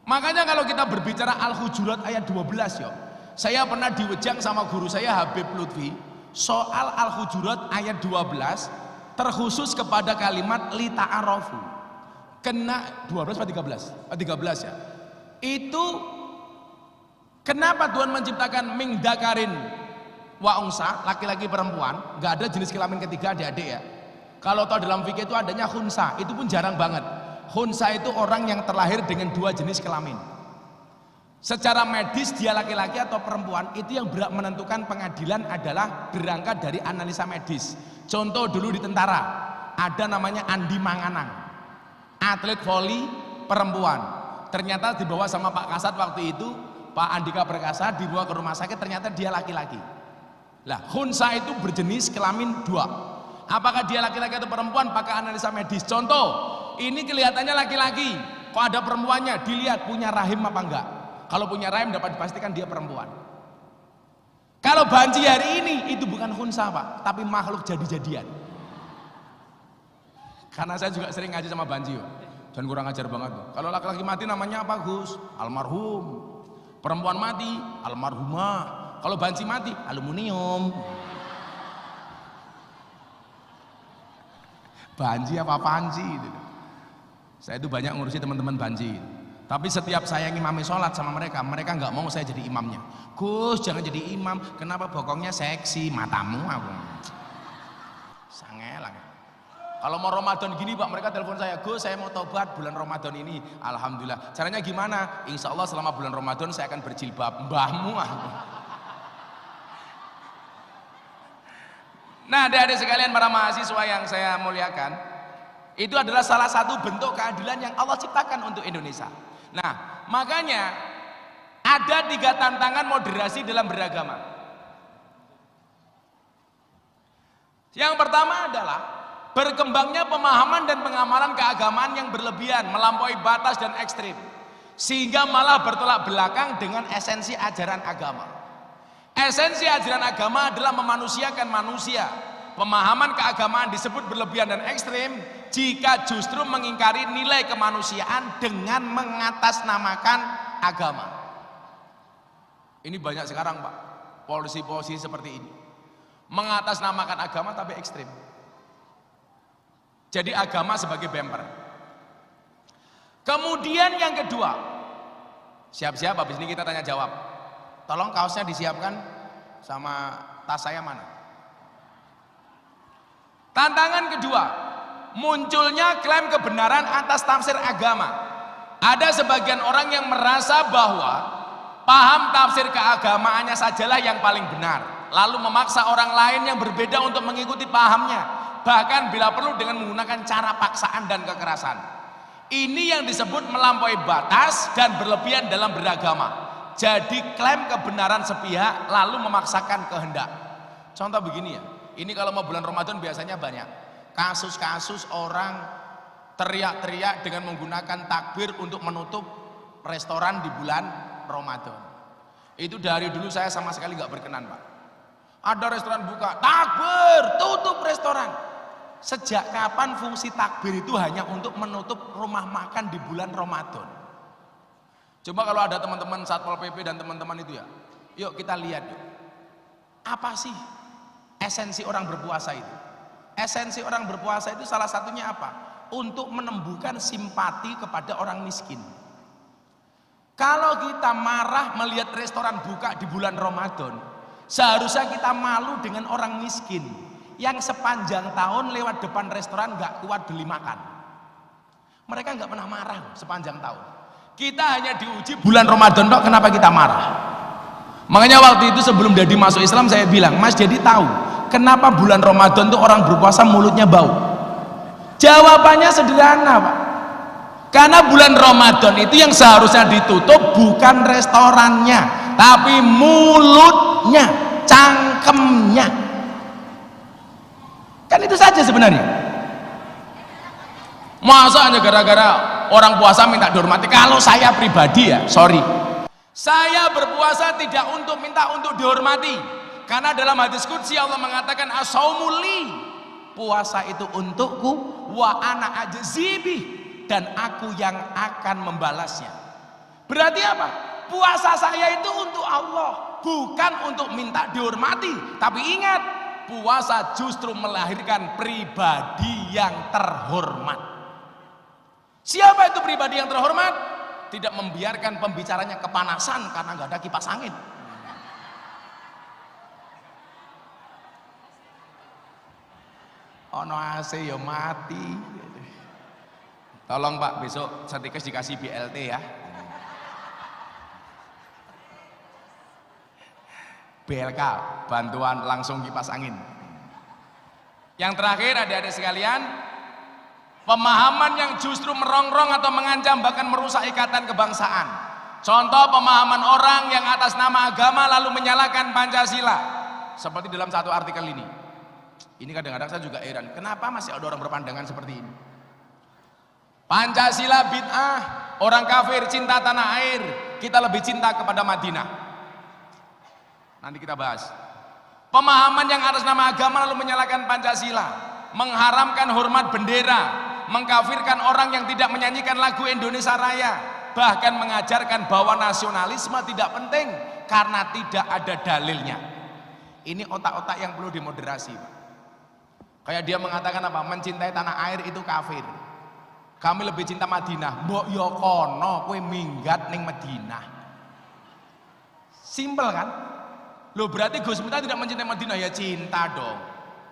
Makanya kalau kita berbicara Al-Hujurat ayat 12, yo, saya pernah diwejang sama guru saya Habib Lutfi soal Al-Hujurat ayat 12, terkhusus kepada kalimat li ta'arofu. Kena 12 atau 13? 13 ya. Itu kenapa Tuhan menciptakan mingdakarin wa unsa, laki-laki perempuan, nggak ada jenis kelamin ketiga, adik-adik ya. Kalau tahu dalam fikih itu adanya khunsa, itu pun jarang banget. Khunsa itu orang yang terlahir dengan dua jenis kelamin. Secara medis dia laki-laki atau perempuan, itu yang berhak menentukan pengadilan adalah berangkat dari analisa medis. Contoh dulu di tentara, ada namanya Andi Manganang, atlet voli perempuan. Ternyata dibawa sama Pak Kasat waktu itu, Pak Andika Perkasa, dibawa ke rumah sakit, ternyata dia laki-laki. Lah, khunsa itu berjenis kelamin dua. Apakah dia laki-laki atau perempuan? Pakai analisa medis. Contoh, ini kelihatannya laki-laki, kok ada perempuannya, dilihat punya rahim apa enggak. Kalau punya rahim dapat dipastikan dia perempuan. Kalau banci hari ini itu bukan khunsa, Pak, tapi makhluk jadi-jadian. Karena saya juga sering ngaji sama banci, dan kurang ajar banget tuh. Kalau laki-laki mati namanya apa, Gus? Almarhum. Perempuan mati almarhumah. Kalau banci mati aluminium. Banci apa panci gitu. Saya itu banyak ngurusi teman-teman banci. Tapi setiap saya ngimami sholat sama mereka, mereka nggak mau saya jadi imamnya. Gus, jangan jadi imam. Kenapa? Bokongnya seksi, matamu aku. Sangelang. Kalau mau Ramadan gini, Pak, mereka telepon saya, Gus, saya mau tobat bulan Ramadan ini. Alhamdulillah. Caranya gimana? Insya Allah selama bulan Ramadan saya akan berjilbab. Mbahmu aku. Nah, adik-adik sekalian, para mahasiswa yang saya muliakan, itu adalah salah satu bentuk keadilan yang Allah ciptakan untuk Indonesia. Nah, makanya ada 3 tantangan moderasi dalam beragama. Yang pertama adalah berkembangnya pemahaman dan pengamalan keagamaan yang berlebihan, melampaui batas dan ekstrim, sehingga malah bertolak belakang dengan esensi ajaran agama. Esensi ajaran agama adalah memanusiakan manusia. Pemahaman keagamaan disebut berlebihan dan ekstrim jika justru mengingkari nilai kemanusiaan dengan mengatasnamakan agama. Ini banyak sekarang, Pak, polisi-polisi seperti ini mengatasnamakan agama tapi ekstrim. Jadi agama sebagai bemper. Kemudian yang kedua, siap-siap habis ini kita tanya jawab. Tolong kaosnya disiapkan sama tas saya mana. Tantangan kedua, munculnya klaim kebenaran atas tafsir agama. Ada sebagian orang yang merasa bahwa paham tafsir keagamaannya sajalah yang paling benar, lalu memaksa orang lain yang berbeda untuk mengikuti pahamnya, bahkan bila perlu dengan menggunakan cara paksaan dan kekerasan. Ini yang disebut melampaui batas dan berlebihan dalam beragama. Jadi klaim kebenaran sepihak lalu memaksakan kehendak. Contoh begini ya, ini kalau mau bulan Ramadan biasanya banyak. kasus-kasus orang teriak-teriak dengan menggunakan takbir untuk menutup restoran di bulan Ramadan. Itu dari dulu saya sama sekali nggak berkenan, Pak. Ada restoran buka, takbir, tutup restoran. Sejak kapan fungsi takbir itu hanya untuk menutup rumah makan di bulan Ramadan? Coba kalau ada teman-teman Satpol PP dan teman-teman itu ya, yuk kita lihat yuk. Apa sih esensi orang berpuasa itu? Esensi orang berpuasa itu salah satunya apa? Untuk menumbuhkan simpati kepada orang miskin. Kalau kita marah melihat restoran buka di bulan Ramadan, seharusnya kita malu dengan orang miskin yang sepanjang tahun lewat depan restoran gak kuat beli makan. Mereka gak pernah marah sepanjang tahun. Kita hanya diuji bulan Ramadan kok, kenapa kita marah? Makanya waktu itu sebelum Dadi masuk Islam saya bilang, Mas Dadi tahu kenapa bulan Ramadan tuh orang berpuasa mulutnya bau? Jawabannya sederhana, Pak. Karena bulan Ramadan itu yang seharusnya ditutup bukan restorannya, tapi mulutnya, cangkemnya. Kan itu saja sebenarnya. Masa hanya gara-gara orang puasa minta dihormati? Kalau saya pribadi ya, sorry, saya berpuasa tidak untuk minta untuk dihormati, karena dalam hadis qudsi Allah mengatakan as-saumu li, puasa itu untukku, wa ana ajzibi, dan aku yang akan membalasnya. Berarti apa? Puasa saya itu untuk Allah, bukan untuk minta dihormati. Tapi ingat, puasa justru melahirkan pribadi yang terhormat. Siapa itu pribadi yang terhormat? Tidak membiarkan pembicaranya kepanasan karena nggak ada kipas angin. Ono AC ya mati. Tolong Pak, besok setikes dikasih BLT ya. BLK, bantuan langsung kipas angin. Yang terakhir, adik-adik sekalian, pemahaman yang justru merongrong atau mengancam bahkan merusak ikatan kebangsaan. Contoh pemahaman orang yang atas nama agama lalu menyalahkan Pancasila. Seperti dalam satu artikel ini. Ini kadang-kadang saya juga heran, kenapa masih ada orang berpandangan seperti ini? Pancasila bid'ah, orang kafir cinta tanah air, kita lebih cinta kepada Madinah. Nanti kita bahas. Pemahaman yang atas nama agama lalu menyalahkan Pancasila, mengharamkan hormat bendera, mengkafirkan orang yang tidak menyanyikan lagu Indonesia Raya, bahkan mengajarkan bahwa nasionalisme tidak penting karena tidak ada dalilnya. Ini otak-otak yang perlu dimoderasi. Kayak dia mengatakan apa? Mencintai tanah air itu kafir. Kami lebih cinta Madinah. Mbok yo kono kowe minggat ning Madinah. Simpel kan? Loh berarti Gus Miftah tidak mencintai Madinah? Ya cinta dong.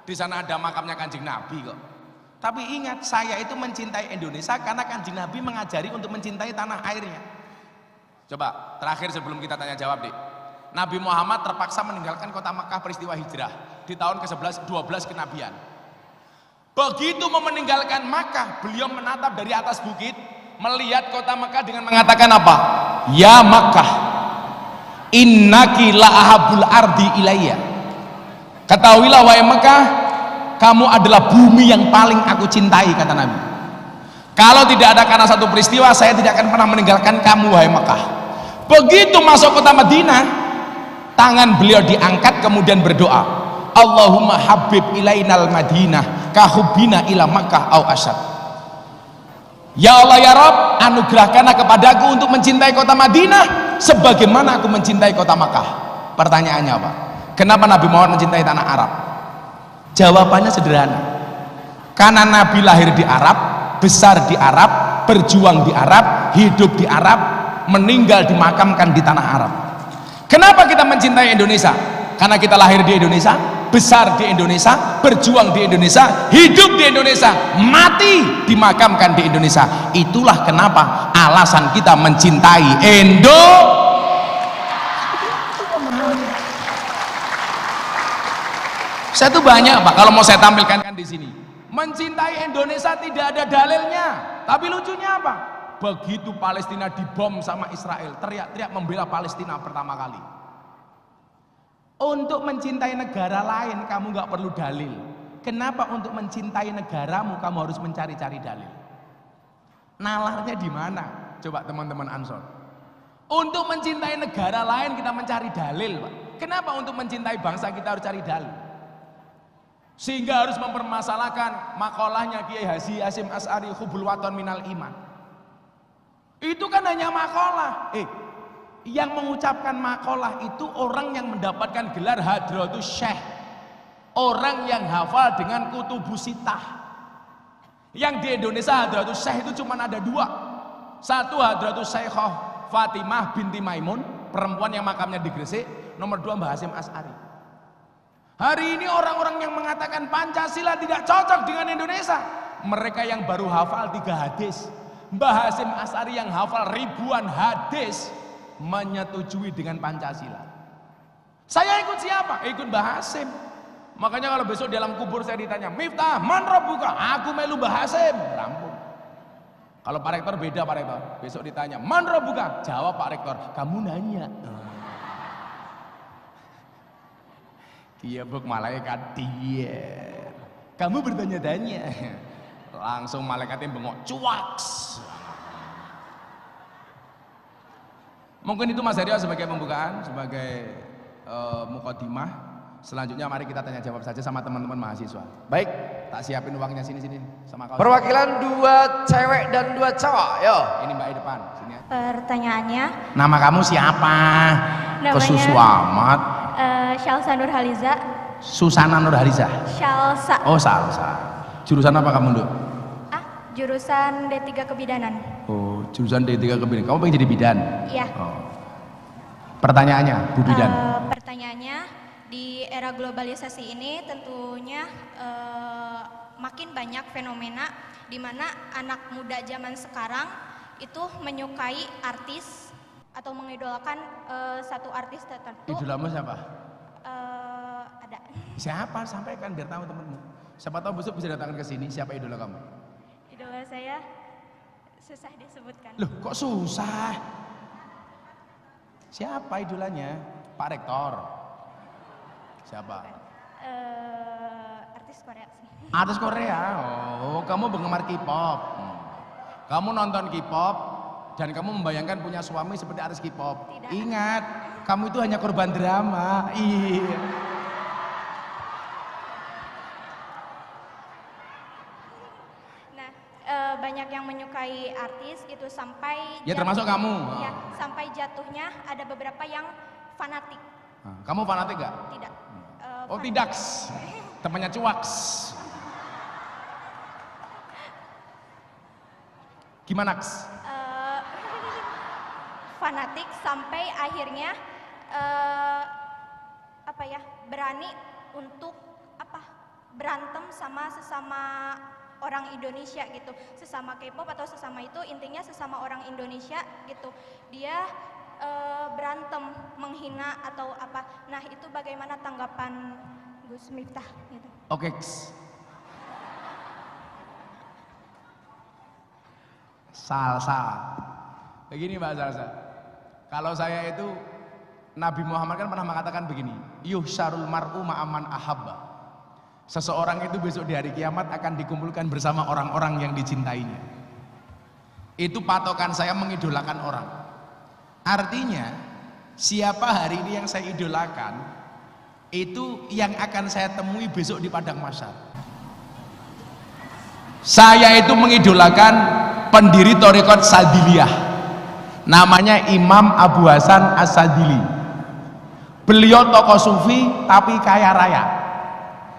Di sana ada makamnya Kanjeng Nabi kok. Tapi ingat, saya itu mencintai Indonesia karena Kanjeng Nabi mengajari untuk mencintai tanah airnya. Coba terakhir sebelum kita tanya jawab deh. Nabi Muhammad terpaksa meninggalkan kota Makkah peristiwa hijrah di tahun ke-11 12 kenabian. Begitu mau meninggalkan Makkah, beliau menatap dari atas bukit, melihat kota Makkah dengan mengatakan apa? Ya Makkah, innaki la ahabul ardi ilayya. Ketahuilah wahai Mekah, kamu adalah bumi yang paling aku cintai, kata Nabi. Kalau tidak ada karena satu peristiwa, saya tidak akan pernah meninggalkan kamu wahai Mekah. Begitu masuk kota Madinah, tangan beliau diangkat kemudian berdoa, Allahumma habib ilainal Madinah kahubbina ila Makkah au asyad. Ya Allah ya Rabb, anugerahkanlah kepadaku untuk mencintai kota Madinah sebagaimana aku mencintai kota Makkah. Pertanyaannya apa? Kenapa Nabi Muhammad mencintai tanah Arab? Jawabannya sederhana. Karena Nabi lahir di Arab, besar di Arab, berjuang di Arab, hidup di Arab, meninggal dimakamkan di tanah Arab. Kenapa kita mencintai Indonesia? Karena kita lahir di Indonesia, besar di Indonesia, berjuang di Indonesia, hidup di Indonesia, mati dimakamkan di Indonesia. Itulah kenapa alasan kita mencintai Indonesia. Saya tuh banyak Pak, kalau mau saya tampilkan kan di sini. Mencintai Indonesia tidak ada dalilnya. Tapi lucunya apa? Begitu Palestina dibom sama Israel, teriak-teriak membela Palestina pertama kali. Untuk mencintai negara lain kamu nggak perlu dalil. Kenapa untuk mencintai negaramu kamu harus mencari-cari dalil? Nalarnya di mana? Coba teman-teman Ansor. Untuk mencintai negara lain kita mencari dalil, Pak. Kenapa untuk mencintai bangsa kita harus cari dalil? Sehingga harus mempermasalahkan makolahnya Kiai Haji Hasyim Asy'ari Hubbul Waton Minal Iman. Itu kan hanya makalah. Yang mengucapkan makalah itu orang yang mendapatkan gelar Hadratus Syekh. Orang yang hafal dengan Kutubus Sittah. Yang di Indonesia Hadratus Syekh itu cuma ada 2. Satu Hadratus Syekhah Fatimah binti Maimun, perempuan yang makamnya di Gresik. Nomor 2 Mbah Hasyim Asy'ari. Hari ini orang-orang yang mengatakan Pancasila tidak cocok dengan Indonesia, mereka yang baru hafal 3 hadis. Mbah Hasyim Asy'ari yang hafal ribuan hadis menyetujui dengan Pancasila. Saya ikut siapa? Ikut Mbah Hasyim. Makanya kalau besok di dalam kubur saya ditanya, Miftah, man rabbuka? Aku melu Mbah Hasyim. Rampung. Kalau Pak Rektor beda Pak Rektor. Besok ditanya, man rabbuka? Jawab Pak Rektor, kamu nanya. Iya buk malaikat dia. Kamu bertanya-tanya. Langsung malaikatnya bengok, cuaks. Mungkin itu Mas Aryo sebagai pembukaan, sebagai mukadimah. Selanjutnya mari kita tanya jawab saja sama teman-teman mahasiswa. Baik, tak siapin uangnya sini sama kau. Perwakilan 2 cewek dan 2 cowok, yo. Ini Mbak di depan, sini. Pertanyaannya. Nama kamu siapa? Namanya Kesusu amat. Shalsa Nurhaliza. Susana Nurhaliza. Shalsa. Oh Salsa. Jurusan apa kamu, Nduk? Jurusan D3 Kebidanan. Oh, jurusan D3 Kebidanan. Kamu pengen jadi bidan? Iya. Oh. Pertanyaannya, Bu Bidan. Pertanyaannya, di era globalisasi ini tentunya makin banyak fenomena di mana anak muda zaman sekarang itu menyukai artis atau mengidolakan satu artis tertentu. Idolamu siapa? Ada. Siapa? Sampaikan biar tahu temenmu. Siapa tahu besok bisa datangkan ke sini. Siapa idola kamu? Idola saya susah disebutkan. Loh, kok susah? Siapa idolanya? Pak Rektor. Siapa? Artis Korea sih. Artis Korea. Oh, kamu penggemar K-pop. Kamu nonton K-pop dan kamu membayangkan punya suami seperti artis K-pop. Tidak. Ingat, kamu itu hanya korban drama. Iya. Nah, banyak yang menyukai artis itu sampai Ya termasuk kamu. Ya, sampai jatuhnya ada beberapa yang fanatik. Kamu fanatik gak? Tidak. Oh tidak, temannya cuaks. Gimana? Fanatik sampai akhirnya berani untuk berantem sama sesama orang Indonesia gitu, sesama K-pop atau sesama itu intinya sesama orang Indonesia gitu. Dia berantem, menghina atau apa. Nah itu bagaimana tanggapan Gus Miftah gitu? Oke. Salsa. Begini Mbak Salsa. Kalau saya itu Nabi Muhammad kan pernah mengatakan begini, yuhsyarul mar'u ma'aman ahabba. Seseorang itu besok di hari kiamat akan dikumpulkan bersama orang-orang yang dicintainya. Itu patokan saya mengidolakan orang. Artinya siapa hari ini yang saya idolakan, itu yang akan saya temui besok di padang mahsyar. Saya itu mengidolakan pendiri Thariqat Sadiliyah, namanya Imam Abu Hasan As-Sadili. Beliau tokoh sufi tapi kaya raya.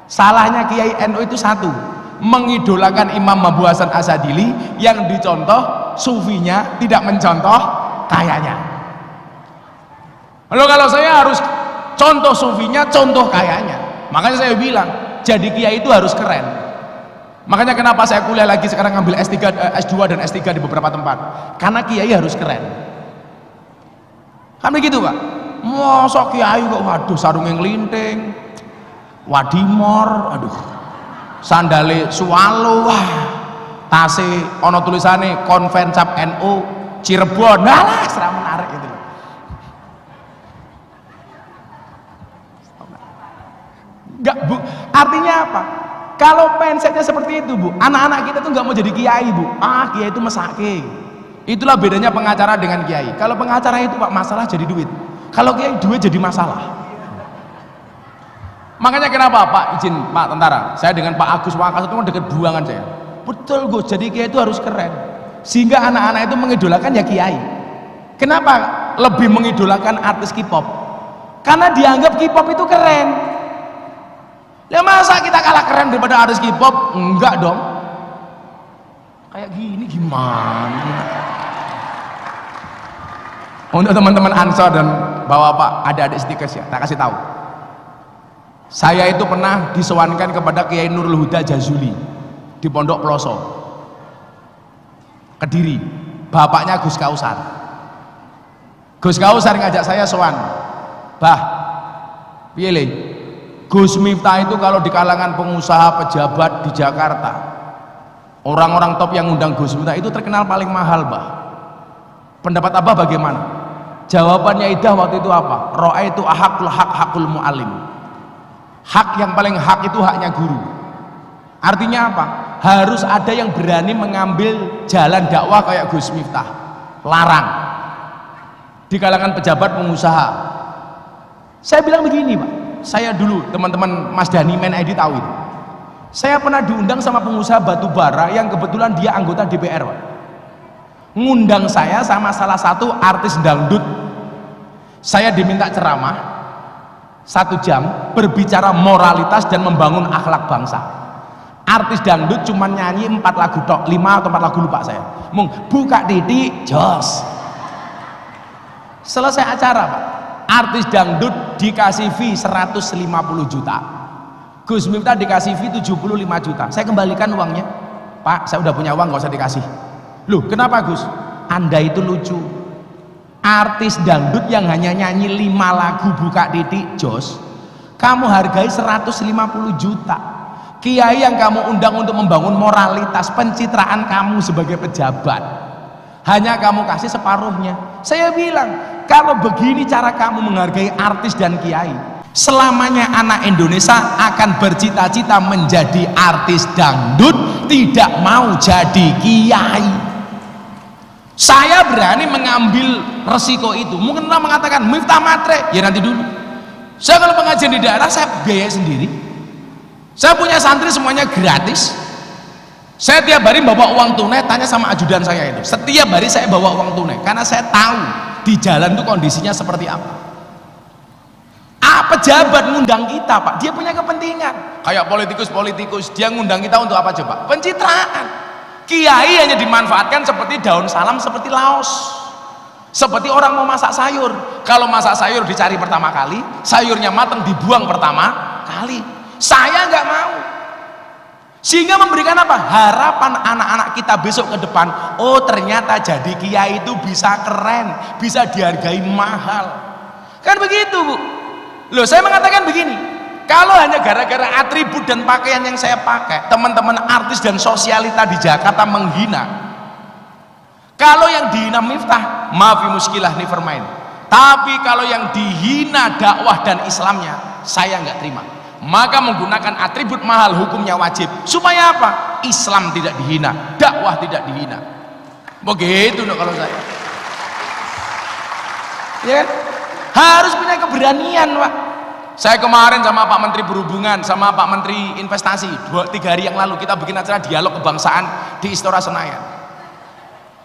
Salahnya Kiai NU itu satu, mengidolakan Imam Abu Hasan As-Sadili yang dicontoh sufinya, tidak mencontoh kayanya. Lalu kalau saya harus contoh sufinya, contoh kayanya. Makanya saya bilang, jadi kiai itu harus keren. Makanya kenapa saya kuliah lagi sekarang ngambil S3, S2 dan S3 di beberapa tempat. Karena kiai harus keren. Kan begitu Pak? Mosok kiai kok waduh sarungnya ngelinting, wadimor, aduh, sandale swalo, wah, tase ono tulisane Konven Cap NU Cirebon, nah serah menarik gitu. Enggak, Bu, artinya apa? Kalau mindsetnya seperti itu Bu, anak-anak kita tuh nggak mau jadi kiai Bu. Kiai itu mesake. Itulah bedanya pengacara dengan kiai. Kalau pengacara itu Pak masalah jadi duit. Kalau kiai duit jadi masalah. Makanya kenapa Pak izin Pak Tentara, saya dengan Pak Agus Wakas itu kan dekat buangan saya. Betul Gus, jadi kiai itu harus keren. Sehingga anak-anak itu mengidolakan ya kiai. Kenapa lebih mengidolakan artis K-pop? Karena dianggap K-pop itu keren. Ya masa kita kalah keren daripada artis K-pop? Enggak dong. Kayak gini gimana? Untuk teman-teman Ansor dan bapak-bapak, adik-adik Stikes ya, tak kasih tahu. Saya itu pernah disewankan kepada Kiai Nurul Huda Jazuli di Pondok Ploso Kediri, bapaknya Gus Kausar. Gus Kausar ngajak saya sowan, bah pilih Gus Miftah itu kalau di kalangan pengusaha pejabat di Jakarta, orang-orang top yang undang Gus Miftah itu terkenal paling mahal bah. Pendapat Abah bagaimana? Jawabannya Idah waktu itu apa? Ro'a itu ahakul hak hakul mu'alim. Hak yang paling hak itu haknya guru. Artinya apa? Harus ada yang berani mengambil jalan dakwah kayak Gus Miftah. Larang di kalangan pejabat pengusaha. Saya bilang begini Pak, saya dulu teman-teman Mas Dhani Men ID tahu itu. Saya pernah diundang sama pengusaha batu bara yang kebetulan dia anggota DPR Pak. Ngundang saya sama salah satu artis dangdut. Saya diminta ceramah 1 jam berbicara moralitas dan membangun akhlak bangsa. Artis dangdut cuma nyanyi 4 lagu tok, 5 atau 4 lagu lupa saya. Mung buka titik jos. Selesai acara Pak, artis dangdut dikasih fee 150 juta. Gus Miftah dikasih fee 75 juta. Saya kembalikan uangnya. Pak, saya udah punya uang, gak usah dikasih. Loh, kenapa Gus? Anda itu lucu. Artis dangdut yang hanya nyanyi 5 lagu buka titik jos, kamu hargai 150 juta. Kiai yang kamu undang untuk membangun moralitas, pencitraan kamu sebagai pejabat, hanya kamu kasih separuhnya. Saya bilang, kalau begini cara kamu menghargai artis dan kiai, selamanya anak Indonesia akan bercita-cita menjadi artis dangdut, tidak mau jadi kiai. Saya berani mengambil resiko itu. Mungkin orang mengatakan Miftah matre, ya nanti dulu. Saya kalau pengajian di daerah saya biaya sendiri. Saya punya santri semuanya gratis. Saya tiap hari bawa uang tunai, tanya sama ajudan saya itu. Setiap hari saya bawa uang tunai karena saya tahu di jalan itu kondisinya seperti apa. Pejabat ngundang kita Pak, dia punya kepentingan. Kayak politikus-politikus, dia ngundang kita untuk apa coba? Pencitraan. Kiai hanya dimanfaatkan seperti daun salam, seperti laos, seperti orang mau masak sayur. Kalau masak sayur dicari pertama kali, sayurnya matang dibuang pertama kali. Saya nggak mau. Sehingga memberikan apa? Harapan anak-anak kita besok ke depan. Oh ternyata jadi kiai itu bisa keren, bisa dihargai mahal. Kan begitu Bu. Loh saya mengatakan begini. Kalau hanya gara-gara atribut dan pakaian yang saya pakai, teman-teman artis dan sosialita di Jakarta menghina. Kalau yang dihina Miftah, maafi muskilah, never mind. Tapi kalau yang dihina dakwah dan Islamnya, saya nggak terima. Maka menggunakan atribut mahal hukumnya wajib. Supaya apa? Islam tidak dihina, dakwah tidak dihina. Begitu dong kalau saya. Ya kan? Harus punya keberanian Pak. Saya kemarin sama Pak Menteri Perhubungan, sama Pak Menteri Investasi 2-3 hari yang lalu kita bikin acara dialog kebangsaan di Istora Senayan.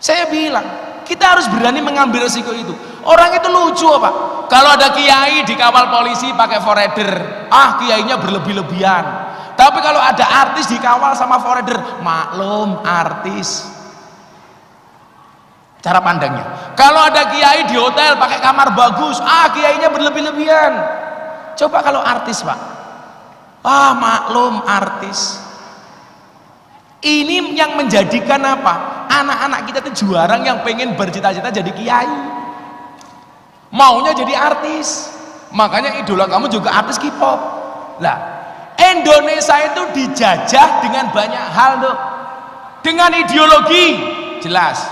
Saya bilang kita harus berani mengambil resiko itu. Orang itu lucu Pak, kalau ada kiai dikawal polisi pakai forerunner, kiainya berlebih-lebihan. Tapi kalau ada artis dikawal sama forerunner, maklum artis. Cara pandangnya, kalau ada kiai di hotel pakai kamar bagus, kiainya berlebih-lebihan. Coba kalau artis Pak, maklum artis. Ini yang menjadikan apa? Anak-anak kita itu juarang yang pengen bercita-cita jadi kiai, maunya jadi artis. Makanya idola kamu juga artis K-pop. Lah Indonesia itu dijajah dengan banyak hal tuh. Dengan ideologi jelas,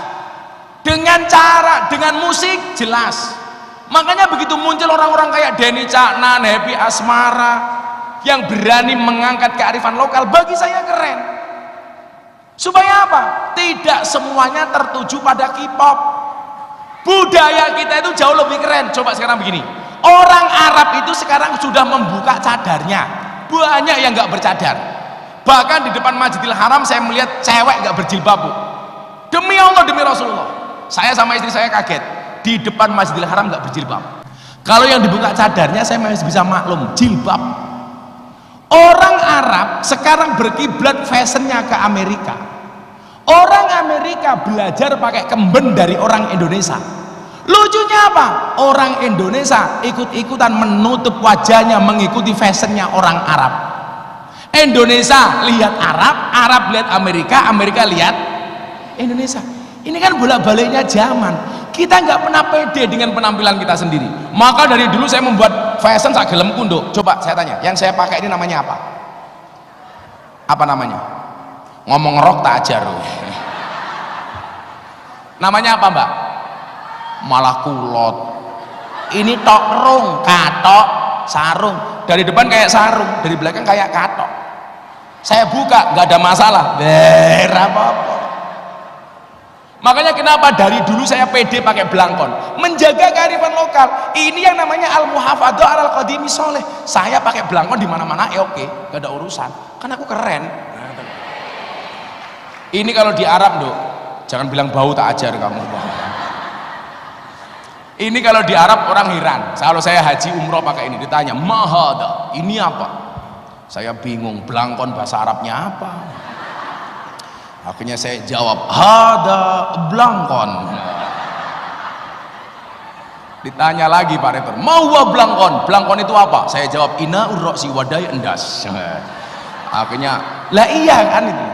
dengan cara, dengan musik jelas. Makanya begitu muncul orang-orang kayak Denny Caknan, Happy Asmara, yang berani mengangkat kearifan lokal, bagi saya keren. Supaya apa? Tidak semuanya tertuju pada K-pop. Budaya kita itu jauh lebih keren. Coba sekarang begini, orang Arab itu sekarang sudah membuka cadarnya, banyak yang nggak bercadar. Bahkan di depan Masjidil Haram saya melihat cewek nggak berjilbab, Bu. Demi Allah, demi Rasulullah, saya sama istri saya kaget, di depan Masjidil Haram nggak berjilbab. Kalau yang dibuka cadarnya saya masih bisa maklum, jilbab. Orang Arab sekarang berkiblat fashionnya ke Amerika. Orang Amerika belajar pakai kemben dari orang Indonesia. Lucunya apa? Orang Indonesia ikut-ikutan menutup wajahnya mengikuti fashionnya orang Arab. Indonesia lihat Arab, Arab lihat Amerika, Amerika lihat Indonesia. Ini kan bolak-baliknya zaman. Kita nggak pernah pede dengan penampilan kita sendiri. Maka dari dulu saya membuat fashion sak gelem kunduk. Coba saya tanya, yang saya pakai ini namanya apa? Apa namanya? Ngomong rok tak ajar. Namanya apa, Mbak? Malah kulot. Ini tok rung, katok, sarung. Dari depan kayak sarung, dari belakang kayak katok. Saya buka, nggak ada masalah. Apa-apa. Makanya kenapa dari dulu saya pede pakai belangkon, menjaga kearifan lokal. Ini yang namanya al-muhafadzah alal qadimi soleh. Saya pakai belangkon di mana-mana, oke, gak ada urusan. Kan aku keren. Ini kalau di Arab, Dok, jangan bilang bau tak ajar kamu. Ini kalau di Arab orang heran. Kalau saya haji umroh pakai ini, ditanya, mahada, ini apa? Saya bingung, belangkon bahasa Arabnya apa? Akhirnya saya jawab, hada belangkon. Ditanya lagi Pak Rektor, mau belangkon? Belangkon itu apa? Saya jawab, ina urroksi wadai endas. Akhirnya, lah iya kan itu.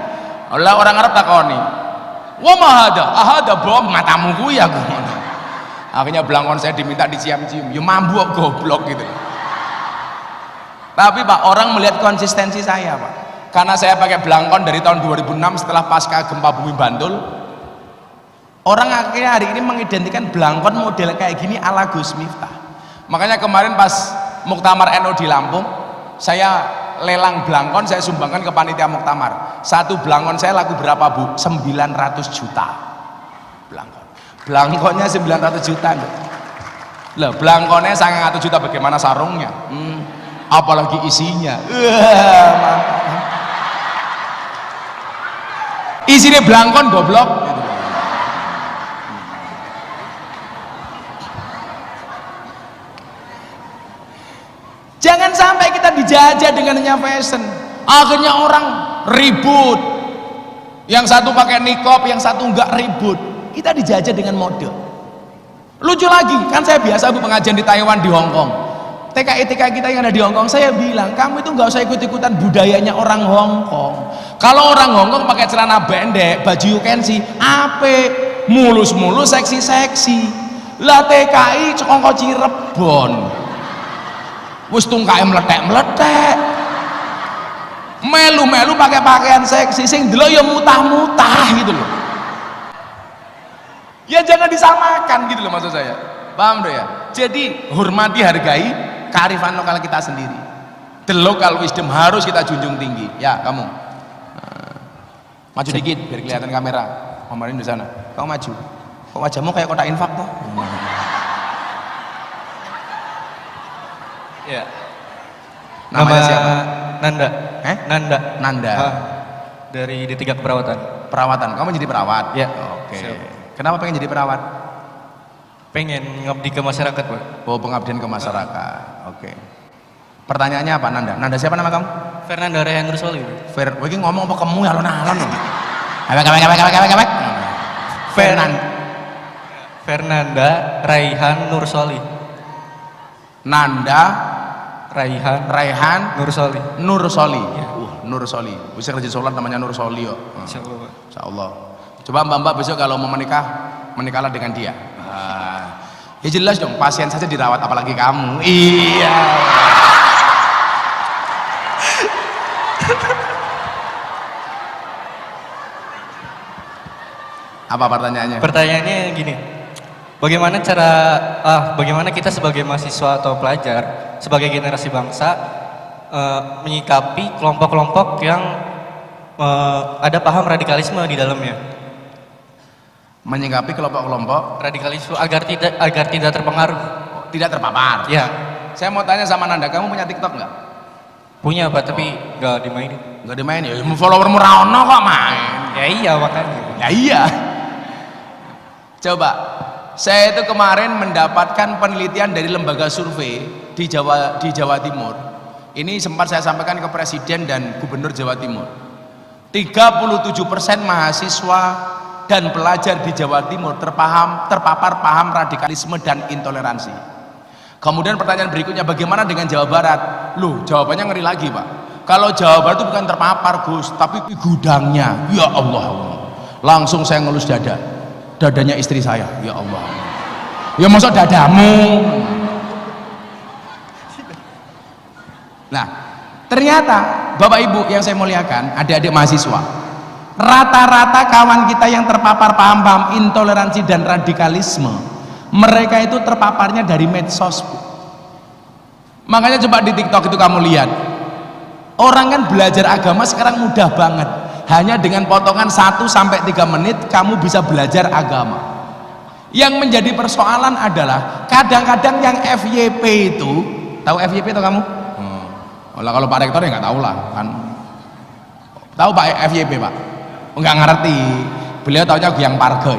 Allah orang Arab takoni, wa mahada, ahada bom matamu ku ya. Akhirnya belangkon saya diminta dicium-cium, ya mambu goblok gitu. Tapi Pak, orang melihat konsistensi saya, Pak. Karena saya pakai belangkon dari tahun 2006 setelah pasca gempa bumi Bantul, orang akhirnya hari ini mengidentikan belangkon model kayak gini ala Gus Miftah. Makanya kemarin pas Muktamar NU di Lampung, saya lelang belangkon, saya sumbangkan ke panitia Muktamar. Satu belangkon saya laku berapa, Bu? 900 juta belangkon. Belangkonnya 900 juta loh, belangkonnya 100 juta, bagaimana sarungnya? Apalagi isinya. Isinya belangkon goblok. Jangan sampai kita dijajah dengannya fashion. Akhirnya orang ribut. Yang satu pakai niqab, yang satu enggak, ribut. Kita dijajah dengan mode. Lucu lagi, kan saya biasa Bu pengajian di Taiwan, di Hong Kong. TKI-TKI kita yang ada di Hong Kong, saya bilang, kamu itu nggak usah ikut-ikutan budayanya orang Hong Kong. Kalau orang Hong Kong pakai celana pendek, baju yukensi, ape, mulus-mulus, seksi-seksi. Lah TKI cekongko Cirebon, wis tungkae meletek-meletek, melu-melu pakai pakaian seksi, sing delok ya mutah-mutah gitu loh. Ya jangan disamakan gitu loh maksud saya. Paham dong ya? Jadi hormati, hargai kearifan lokal kita sendiri. The local wisdom harus kita junjung tinggi. Ya kamu maju dikit biar kelihatan kamera. Kemarin di sana. Kamu maju. Kok wajahmu kayak kotak infak toh? Ya. Namanya siapa? Nanda. Nanda. Nanda. Dari D3 Keperawatan. Perawatan. Kamu jadi perawat? Ya. Oke. Siap. Kenapa pengen jadi perawat? Pengen ngabdi ke masyarakat, Pak. Oh, pengabdian ke masyarakat. Oke. Pertanyaannya apa, Nanda? Nanda siapa nama kamu? Fernanda Rehan Rusoli. Iki ngomong apa kamu alon-alon? Fernanda Raihan Nursoli. Nanda Raihan Nursoli. Ya. Nursoli. Bisa kerja sholat namanya Nursoli kok. Insyaallah, Pak. Insyaallah. Coba Mbak besok kalau mau menikahlah dengan dia. Ya jelas dong, pasien saja dirawat apalagi kamu. Iya. Apa pertanyaannya? Pertanyaannya gini. Bagaimana kita sebagai mahasiswa atau pelajar, sebagai generasi bangsa menyikapi kelompok-kelompok yang ada paham radikalisme di dalamnya. Menyikapi kelompok-kelompok Radikalisme agar tidak terpengaruh. tidak terpapar. Ya, Saya mau tanya sama Nanda, kamu punya TikTok nggak? punya Pak, tapi nggak dimainin. Nggak dimain ya, followermu Raono kok main. Ya iya makanya. Ya iya. Coba, saya itu kemarin mendapatkan penelitian dari lembaga survei di Jawa Timur. Ini sempat saya sampaikan ke Presiden dan Gubernur Jawa Timur. 37% mahasiswa dan pelajar di Jawa Timur terpapar paham radikalisme dan intoleransi. Kemudian pertanyaan berikutnya, bagaimana dengan Jawa Barat? Loh, jawabannya ngeri lagi, Pak. Kalau Jawa Barat itu bukan terpapar, Gus, tapi gudangnya. Ya Allah. Langsung saya ngelus dada. Dadanya istri saya. Ya Allah. Ya masa dadamu. Nah, ternyata Bapak Ibu yang saya muliakan, adik-adik mahasiswa, rata-rata kawan kita yang terpapar paham-paham intoleransi dan radikalisme, mereka itu terpaparnya dari medsos. Makanya coba di TikTok itu kamu lihat, orang kan belajar agama sekarang mudah banget, hanya dengan potongan 1 sampai 3 menit kamu bisa belajar agama. Yang menjadi persoalan adalah kadang-kadang yang FYP itu, tahu FYP itu kamu? Kalau Pak Rektor ya nggak tahu lah kan. Tahu Pak FYP Pak? Nggak ngerti. Beliau taunya Gyang Pargoy.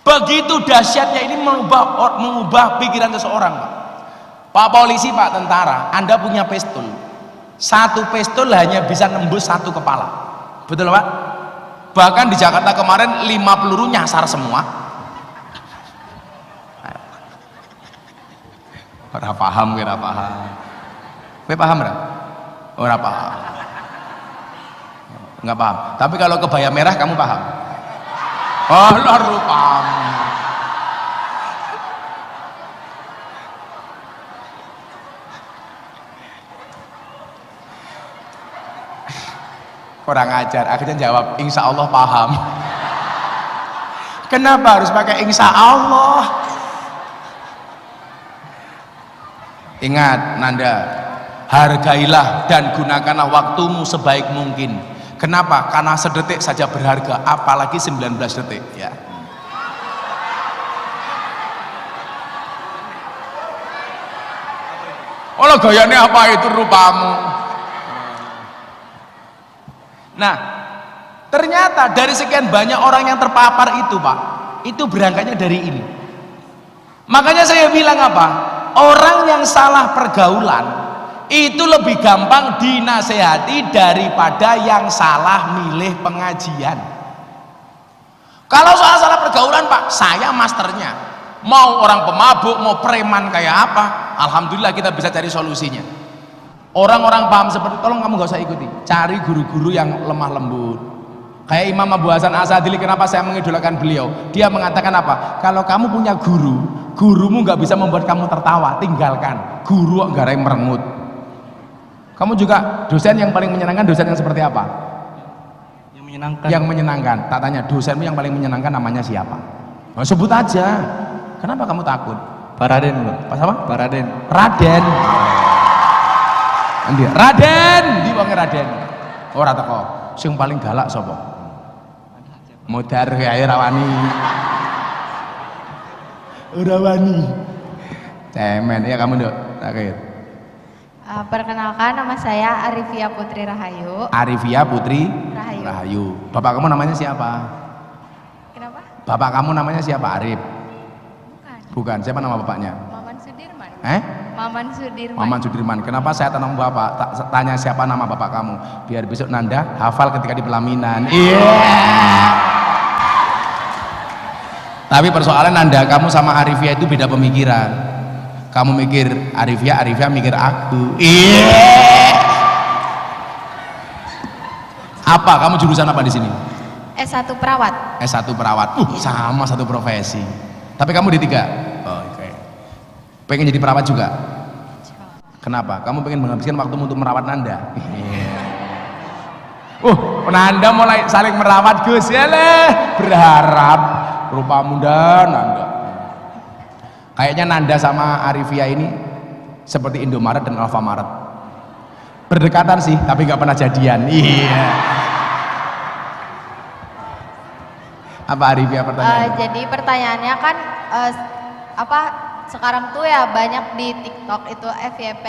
Begitu dahsyatnya ini mengubah pikiran seseorang, Pak. Pak polisi, Pak tentara, Anda punya pistol. 1 pistol hanya bisa nembus 1 kepala. Betul Pak? Bahkan di Jakarta kemarin 5 peluru nyasar semua. Ora paham, kira paham. Kowe paham ora? Ora paham. Enggak paham. Tapi kalau kebaya merah kamu paham? Oh, luar rupamu. Kurang ajar, akhirnya jawab insya Allah paham. Kenapa harus pakai insya Allah? Ingat Nanda, hargailah dan gunakanlah waktumu sebaik mungkin. Kenapa? Karena sedetik saja berharga, apalagi 19 detik ya. Olah gayanya apa itu rupamu? Nah, ternyata dari sekian banyak orang yang terpapar itu Pak, itu berangkatnya dari ini. Makanya saya bilang apa? Orang yang salah pergaulan itu lebih gampang dinasehati daripada yang salah milih pengajian. Kalau soal salah pergaulan Pak, saya masternya. Mau orang pemabuk, mau preman kayak apa, alhamdulillah kita bisa cari solusinya. Orang-orang paham seperti, tolong kamu gak usah ikuti, cari guru-guru yang lemah lembut. Kayak Imam Abu Hasan Asadili, kenapa saya mengidolakan beliau? Dia mengatakan apa? Kalau kamu punya guru, gurumu nggak bisa membuat kamu tertawa, tinggalkan. Guru nggak ada yang merengut. Kamu juga dosen yang paling menyenangkan, dosen yang seperti apa? Yang menyenangkan. Yang menyenangkan. Tak tanya, dosenmu yang paling menyenangkan namanya siapa? Nah, sebut aja. Kenapa kamu takut? Pak Raden, Pak. Pas apa? Pak Raden. Raden. Raden, di wong Raden. Ora teko. Sing paling galak sapa? Modar kae rawani. Ora wani. Cemen ya kamu, Nduk. Akhir. Perkenalkan, nama saya Arifia Putri Rahayu. Arifia Putri Rahayu. Rahayu. Bapak kamu namanya siapa? Kenapa? Bapak kamu namanya siapa? Arif? Bukan. Bukan. Siapa nama bapaknya? Maman Sudirman. Maman Sudirman. Maman Sudirman. Kenapa saya tanya bapak? Tanya siapa nama bapak kamu? Biar besok Nanda hafal ketika di pelaminan. Iya. Tapi persoalan Nanda, kamu sama Arifia itu beda pemikiran. Kamu mikir Arifia, Arifia mikir aku. Iya. Apa? Kamu jurusan apa di sini? S1 perawat. S1 perawat. Sama satu profesi. Tapi kamu D3? Oh, oke. Pengen jadi perawat juga? Kenapa? Kamu pengen menghabiskan waktumu untuk merawat Nanda? Nanda mulai saling merawat Gus. Yalah, berharap rupa muda Nanda. Kayaknya Nanda sama Arifia ini seperti Indomaret dan Alfamaret. Berdekatan sih, tapi nggak pernah jadian. Iya. Apa Arifia pertanyaannya? Jadi pertanyaannya kan apa sekarang tuh ya banyak di TikTok itu FYP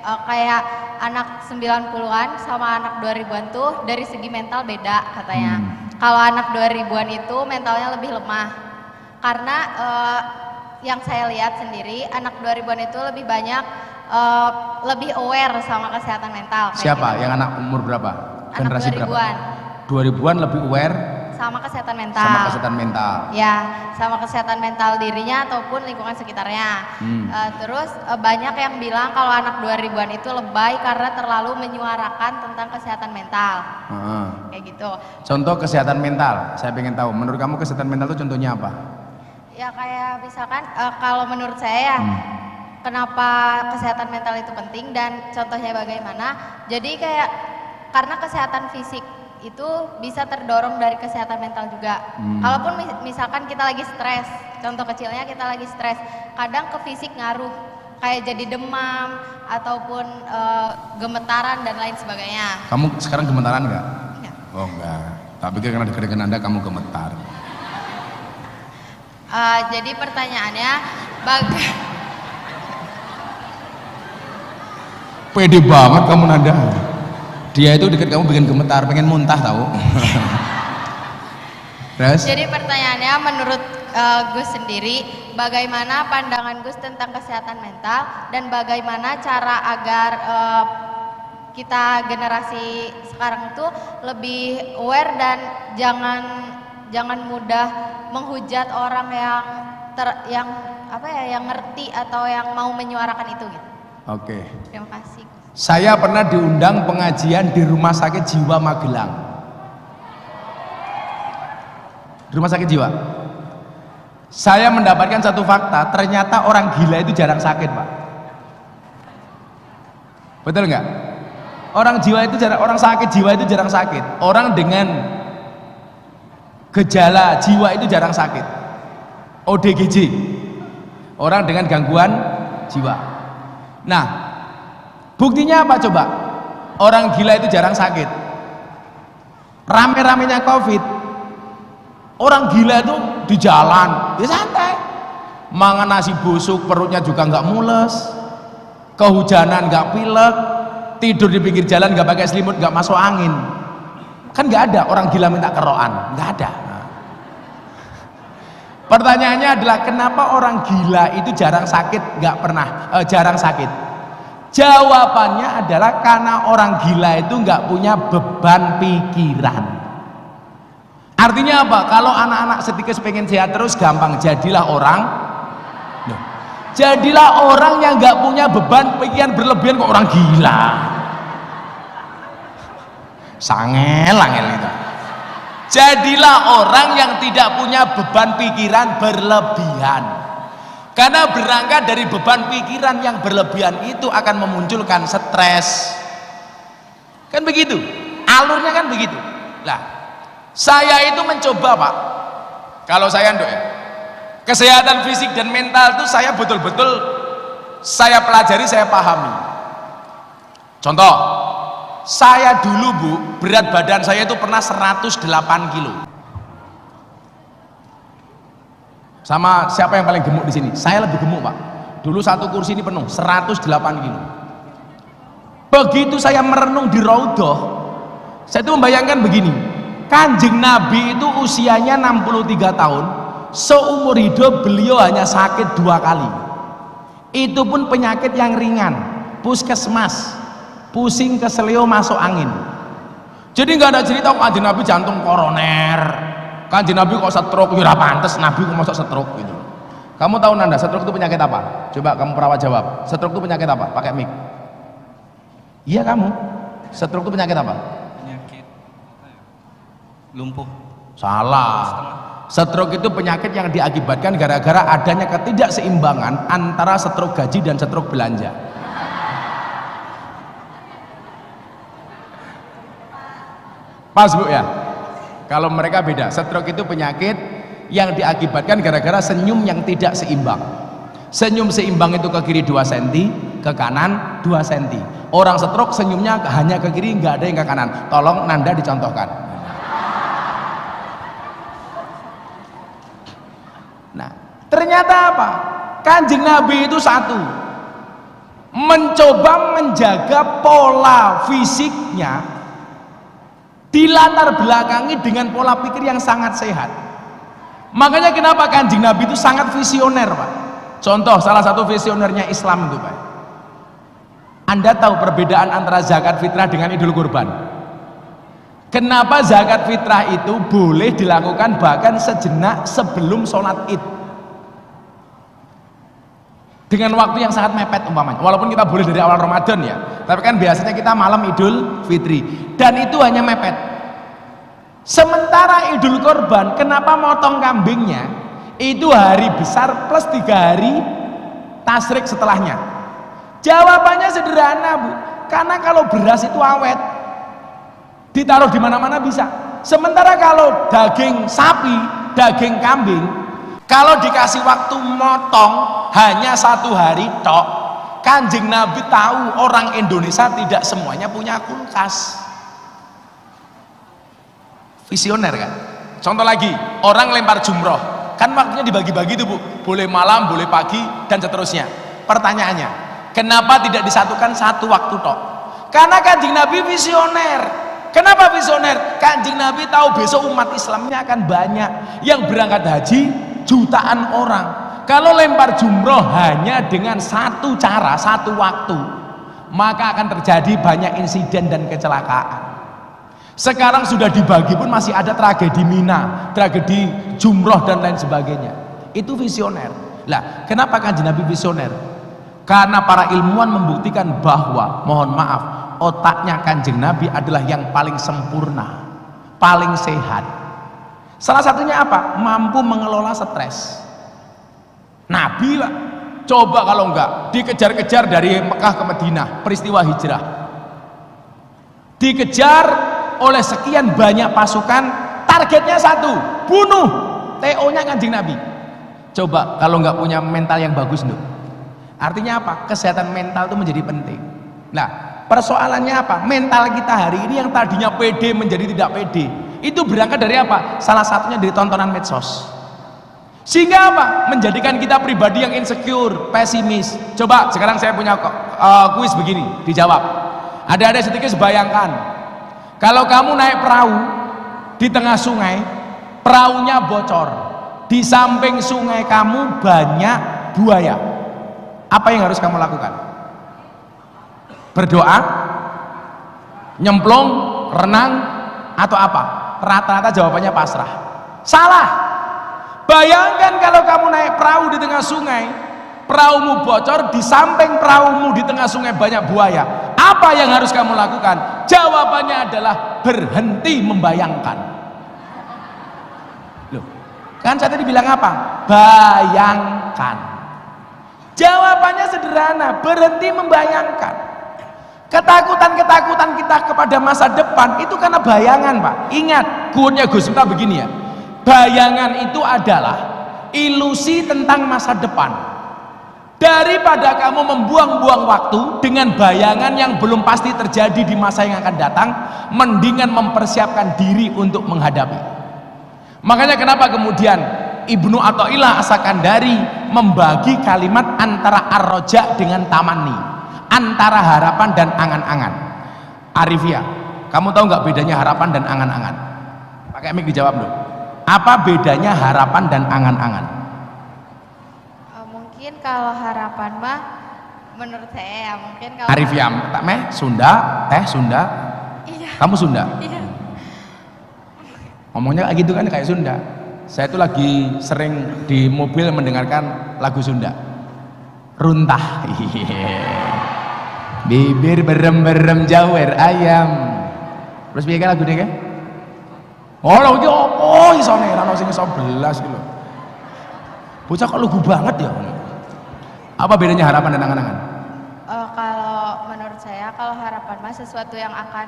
kayak anak 90-an sama anak 2000-an tuh dari segi mental beda katanya. Kalau anak 2000-an itu mentalnya lebih lemah. Karena yang saya lihat sendiri anak 2000-an itu lebih banyak lebih aware sama kesehatan mental. Siapa? Gitu. Yang anak umur berapa? Anak Generasi 2000-an. berapa? 2000-an lebih aware Sama kesehatan mental. sama kesehatan mental. Ya, sama kesehatan mental dirinya ataupun lingkungan sekitarnya. Terus banyak yang bilang kalau anak 2000-an itu lebay karena terlalu menyuarakan tentang kesehatan mental. Kayak gitu. Contoh kesehatan mental, saya pengen tahu. Menurut kamu kesehatan mental itu contohnya apa? Ya kayak misalkan kalau menurut saya ya, kenapa kesehatan mental itu penting dan contohnya bagaimana? Jadi kayak karena kesehatan fisik itu bisa terdorong dari kesehatan mental juga. Kalaupun misalkan kita lagi stres, contoh kecilnya kita lagi stres, kadang ke fisik ngaruh, kayak jadi demam ataupun gemetaran dan lain sebagainya. Kamu sekarang gemetaran nggak? Enggak. Oh enggak. Tak pikir karena dekat-dekat Anda kamu gemetar. Jadi pertanyaannya, Pede banget kamu Nanda. Dia itu dekat kamu bikin gemetar, pengen muntah tahu. Terus? Jadi pertanyaannya menurut Gus sendiri, bagaimana pandangan Gus tentang kesehatan mental dan bagaimana cara agar kita generasi sekarang itu lebih aware dan jangan mudah menghujat orang yang ngerti atau yang mau menyuarakan itu gitu. Oke. Terima kasih. Saya pernah diundang pengajian di Rumah Sakit Jiwa Magelang. Rumah Sakit Jiwa. Saya mendapatkan satu fakta, ternyata orang gila itu jarang sakit, Pak. Betul nggak? Orang sakit jiwa itu jarang sakit. Orang dengan gejala jiwa itu jarang sakit. ODGJ. Orang dengan gangguan jiwa. Nah, buktinya apa coba? Orang gila itu jarang sakit. Rame-ramenya COVID, orang gila itu di jalan, ya santai. Mangan nasi busuk, perutnya juga nggak mules. Kehujanan nggak pilek, tidur di pinggir jalan nggak pakai selimut, nggak masuk angin. Kan nggak ada orang gila minta keroan, nggak ada. Pertanyaannya adalah kenapa orang gila itu jarang sakit, jarang sakit? Jawabannya adalah karena orang gila itu nggak punya beban pikiran. Artinya apa? Kalau anak-anak setikes pengen sehat terus gampang, jadilah orang yang nggak punya beban pikiran berlebihan kok orang gila. Sangel itu. Jadilah orang yang tidak punya beban pikiran berlebihan. Karena berangkat dari beban pikiran yang berlebihan itu akan memunculkan stres. Kan begitu? Alurnya kan begitu. Lah, saya itu mencoba, Pak. Kalau saya kesehatan fisik dan mental itu saya betul-betul saya pelajari, saya pahami. Contoh, saya dulu Bu, berat badan saya itu pernah 108 kilo. Sama siapa yang paling gemuk di sini? Saya lebih gemuk, Pak. Dulu satu kursi ini penuh, 108 kilo. Begitu saya merenung di Raudhah, saya itu membayangkan begini, Kanjeng Nabi itu usianya 63 tahun, seumur hidup beliau hanya sakit 2 kali. Itu pun penyakit yang ringan, puskesmas, pusing keselio masuk angin. Jadi nggak ada cerita Kanjeng Nabi jantung koroner, Kanjeng Nabi kok stroke, ya pantes Nabi kok masuk stroke gitu. Kamu tahu Nanda, stroke itu penyakit apa? Coba kamu perawat jawab. Stroke itu penyakit apa? Pakai mic. Iya kamu. Stroke itu penyakit apa? Penyakit lumpuh. Salah. Stroke itu penyakit yang diakibatkan gara-gara adanya ketidakseimbangan antara stroke gaji dan stroke belanja. Pas Bu ya? Kalau mereka beda. Stroke itu penyakit yang diakibatkan gara-gara senyum yang tidak seimbang. Senyum seimbang itu ke kiri 2 cm, ke kanan 2 cm. Orang stroke senyumnya hanya ke kiri, nggak ada yang ke kanan. Tolong Nanda dicontohkan. Nah, ternyata apa? Kanjeng Nabi itu satu, mencoba menjaga pola fisiknya dilatar belakangi dengan pola pikir yang sangat sehat. Makanya kenapa Kanjeng Nabi itu sangat visioner, Pak. Contoh salah satu visionernya Islam itu, Pak. Anda tahu perbedaan antara zakat fitrah dengan idul kurban? Kenapa zakat fitrah itu boleh dilakukan bahkan sejenak sebelum sholat id, dengan waktu yang sangat mepet umpamanya, walaupun kita boleh dari awal Ramadan ya, tapi kan biasanya kita malam idul fitri, dan itu hanya mepet. Sementara idul kurban, kenapa motong kambingnya itu hari besar plus 3 hari tasrik setelahnya? Jawabannya sederhana, Bu. Karena kalau beras itu awet, ditaruh di mana-mana bisa. Sementara kalau daging sapi, daging kambing, kalau dikasih waktu motong hanya 1 hari tok. Kanjeng Nabi tahu orang Indonesia tidak semuanya punya kulkas. Visioner kan? Contoh lagi, orang lempar jumroh, kan waktunya dibagi-bagi tuh, Bu. Boleh malam, boleh pagi, dan seterusnya. Pertanyaannya, kenapa tidak disatukan satu waktu tok? Karena Kanjeng Nabi visioner. Kenapa visioner? Kanjeng Nabi tahu besok umat Islamnya akan banyak yang berangkat haji, jutaan orang. Kalau lempar jumroh hanya dengan satu cara, satu waktu, maka akan terjadi banyak insiden dan kecelakaan. Sekarang sudah dibagi pun masih ada tragedi Mina, tragedi jumroh dan lain sebagainya. Itu visioner. Lah, kenapa Kanjeng Nabi visioner? Karena para ilmuwan membuktikan bahwa, mohon maaf, otaknya Kanjeng Nabi adalah yang paling sempurna, paling sehat. Salah satunya apa? Mampu mengelola stres. Nabi lah, coba kalau enggak dikejar-kejar dari Mekah ke Madinah, peristiwa hijrah, dikejar oleh sekian banyak pasukan, targetnya satu, bunuh. TO-nya Kanjeng Nabi. Coba kalau enggak punya mental yang bagus, Nduk. Artinya apa? Kesehatan mental itu menjadi penting. Nah, persoalannya apa? Mental kita hari ini yang tadinya pede menjadi tidak pede. Itu berangkat dari apa? Salah satunya dari tontonan medsos. Sehingga apa? Menjadikan kita pribadi yang insecure, pesimis. Coba sekarang saya punya kuis begini, dijawab. Ada sedikit bayangkan, kalau kamu naik perahu di tengah sungai, perahunya bocor, di samping sungai kamu banyak buaya. Apa yang harus kamu lakukan? Berdoa, nyemplung, renang, atau apa? Rata-rata jawabannya pasrah. Salah. Bayangkan kalau kamu naik perahu di tengah sungai, perahumu bocor, di samping perahumu di tengah sungai banyak buaya. Apa yang harus kamu lakukan? Jawabannya adalah berhenti membayangkan. Loh, kan saya tadi bilang apa? Bayangkan. Jawabannya sederhana, berhenti membayangkan. Ketakutan-ketakutan kita kepada masa depan itu karena bayangan, Pak. Ingat, quote-nya Gus Miftah begini ya. Bayangan itu adalah ilusi tentang masa depan. Daripada kamu membuang-buang waktu dengan bayangan yang belum pasti terjadi di masa yang akan datang, mendingan mempersiapkan diri untuk menghadapi. Makanya kenapa kemudian Ibnu Athaillah As-Sakandari membagi kalimat antara ar-roja dengan tamanni, antara harapan dan angan-angan. Arifia, kamu tahu nggak bedanya harapan dan angan-angan? Pakai mic dijawab dulu. Apa bedanya harapan dan angan-angan? Mungkin kalau harapan mah, menurut saya ya mungkin kalau Arifia, tak meh Sunda, teh Sunda. Iya. Kamu Sunda? Iya. Ngomongnya kayak gitu kan, kayak Sunda. Saya tuh lagi sering di mobil mendengarkan lagu Sunda. Runtah. Bibir berem-berem jawer ayam. Terus piye lagu ini kan? Oh, lagu iki opo iso nerano sing iso belas iki lho. Bocah kok lugu banget ya. Apa bedanya harapan dan angan-angan? Kalau menurut saya, kalau harapan mah sesuatu yang akan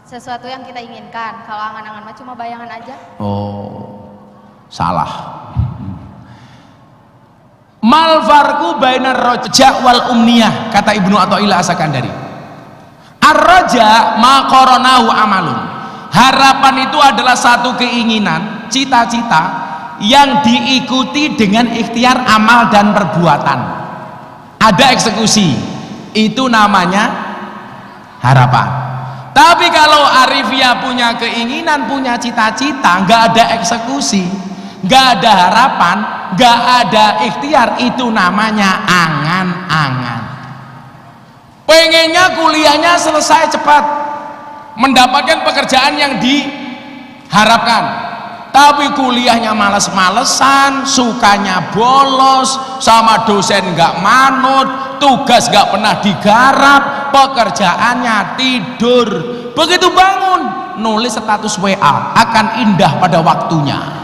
sesuatu yang kita inginkan. Kalau angan-angan mah cuma bayangan aja. Oh, salah. Mal farqu bainar raja wal umniyah, kata Ibnu Athaillah As-Sakandari. Ar-raja ma qoronahu amalun. Harapan itu adalah satu keinginan, cita-cita yang diikuti dengan ikhtiar amal dan perbuatan. Ada eksekusi, itu namanya harapan. Tapi kalau Arifia punya keinginan, punya cita-cita, nggak ada eksekusi, nggak ada harapan, nggak ada ikhtiar, itu namanya angan-angan. Pengennya kuliahnya selesai cepat, mendapatkan pekerjaan yang diharapkan, tapi kuliahnya males-malesan, sukanya bolos, sama dosen nggak manut, tugas nggak pernah digarap, pekerjaannya tidur. Begitu bangun, nulis status WA, akan indah pada waktunya.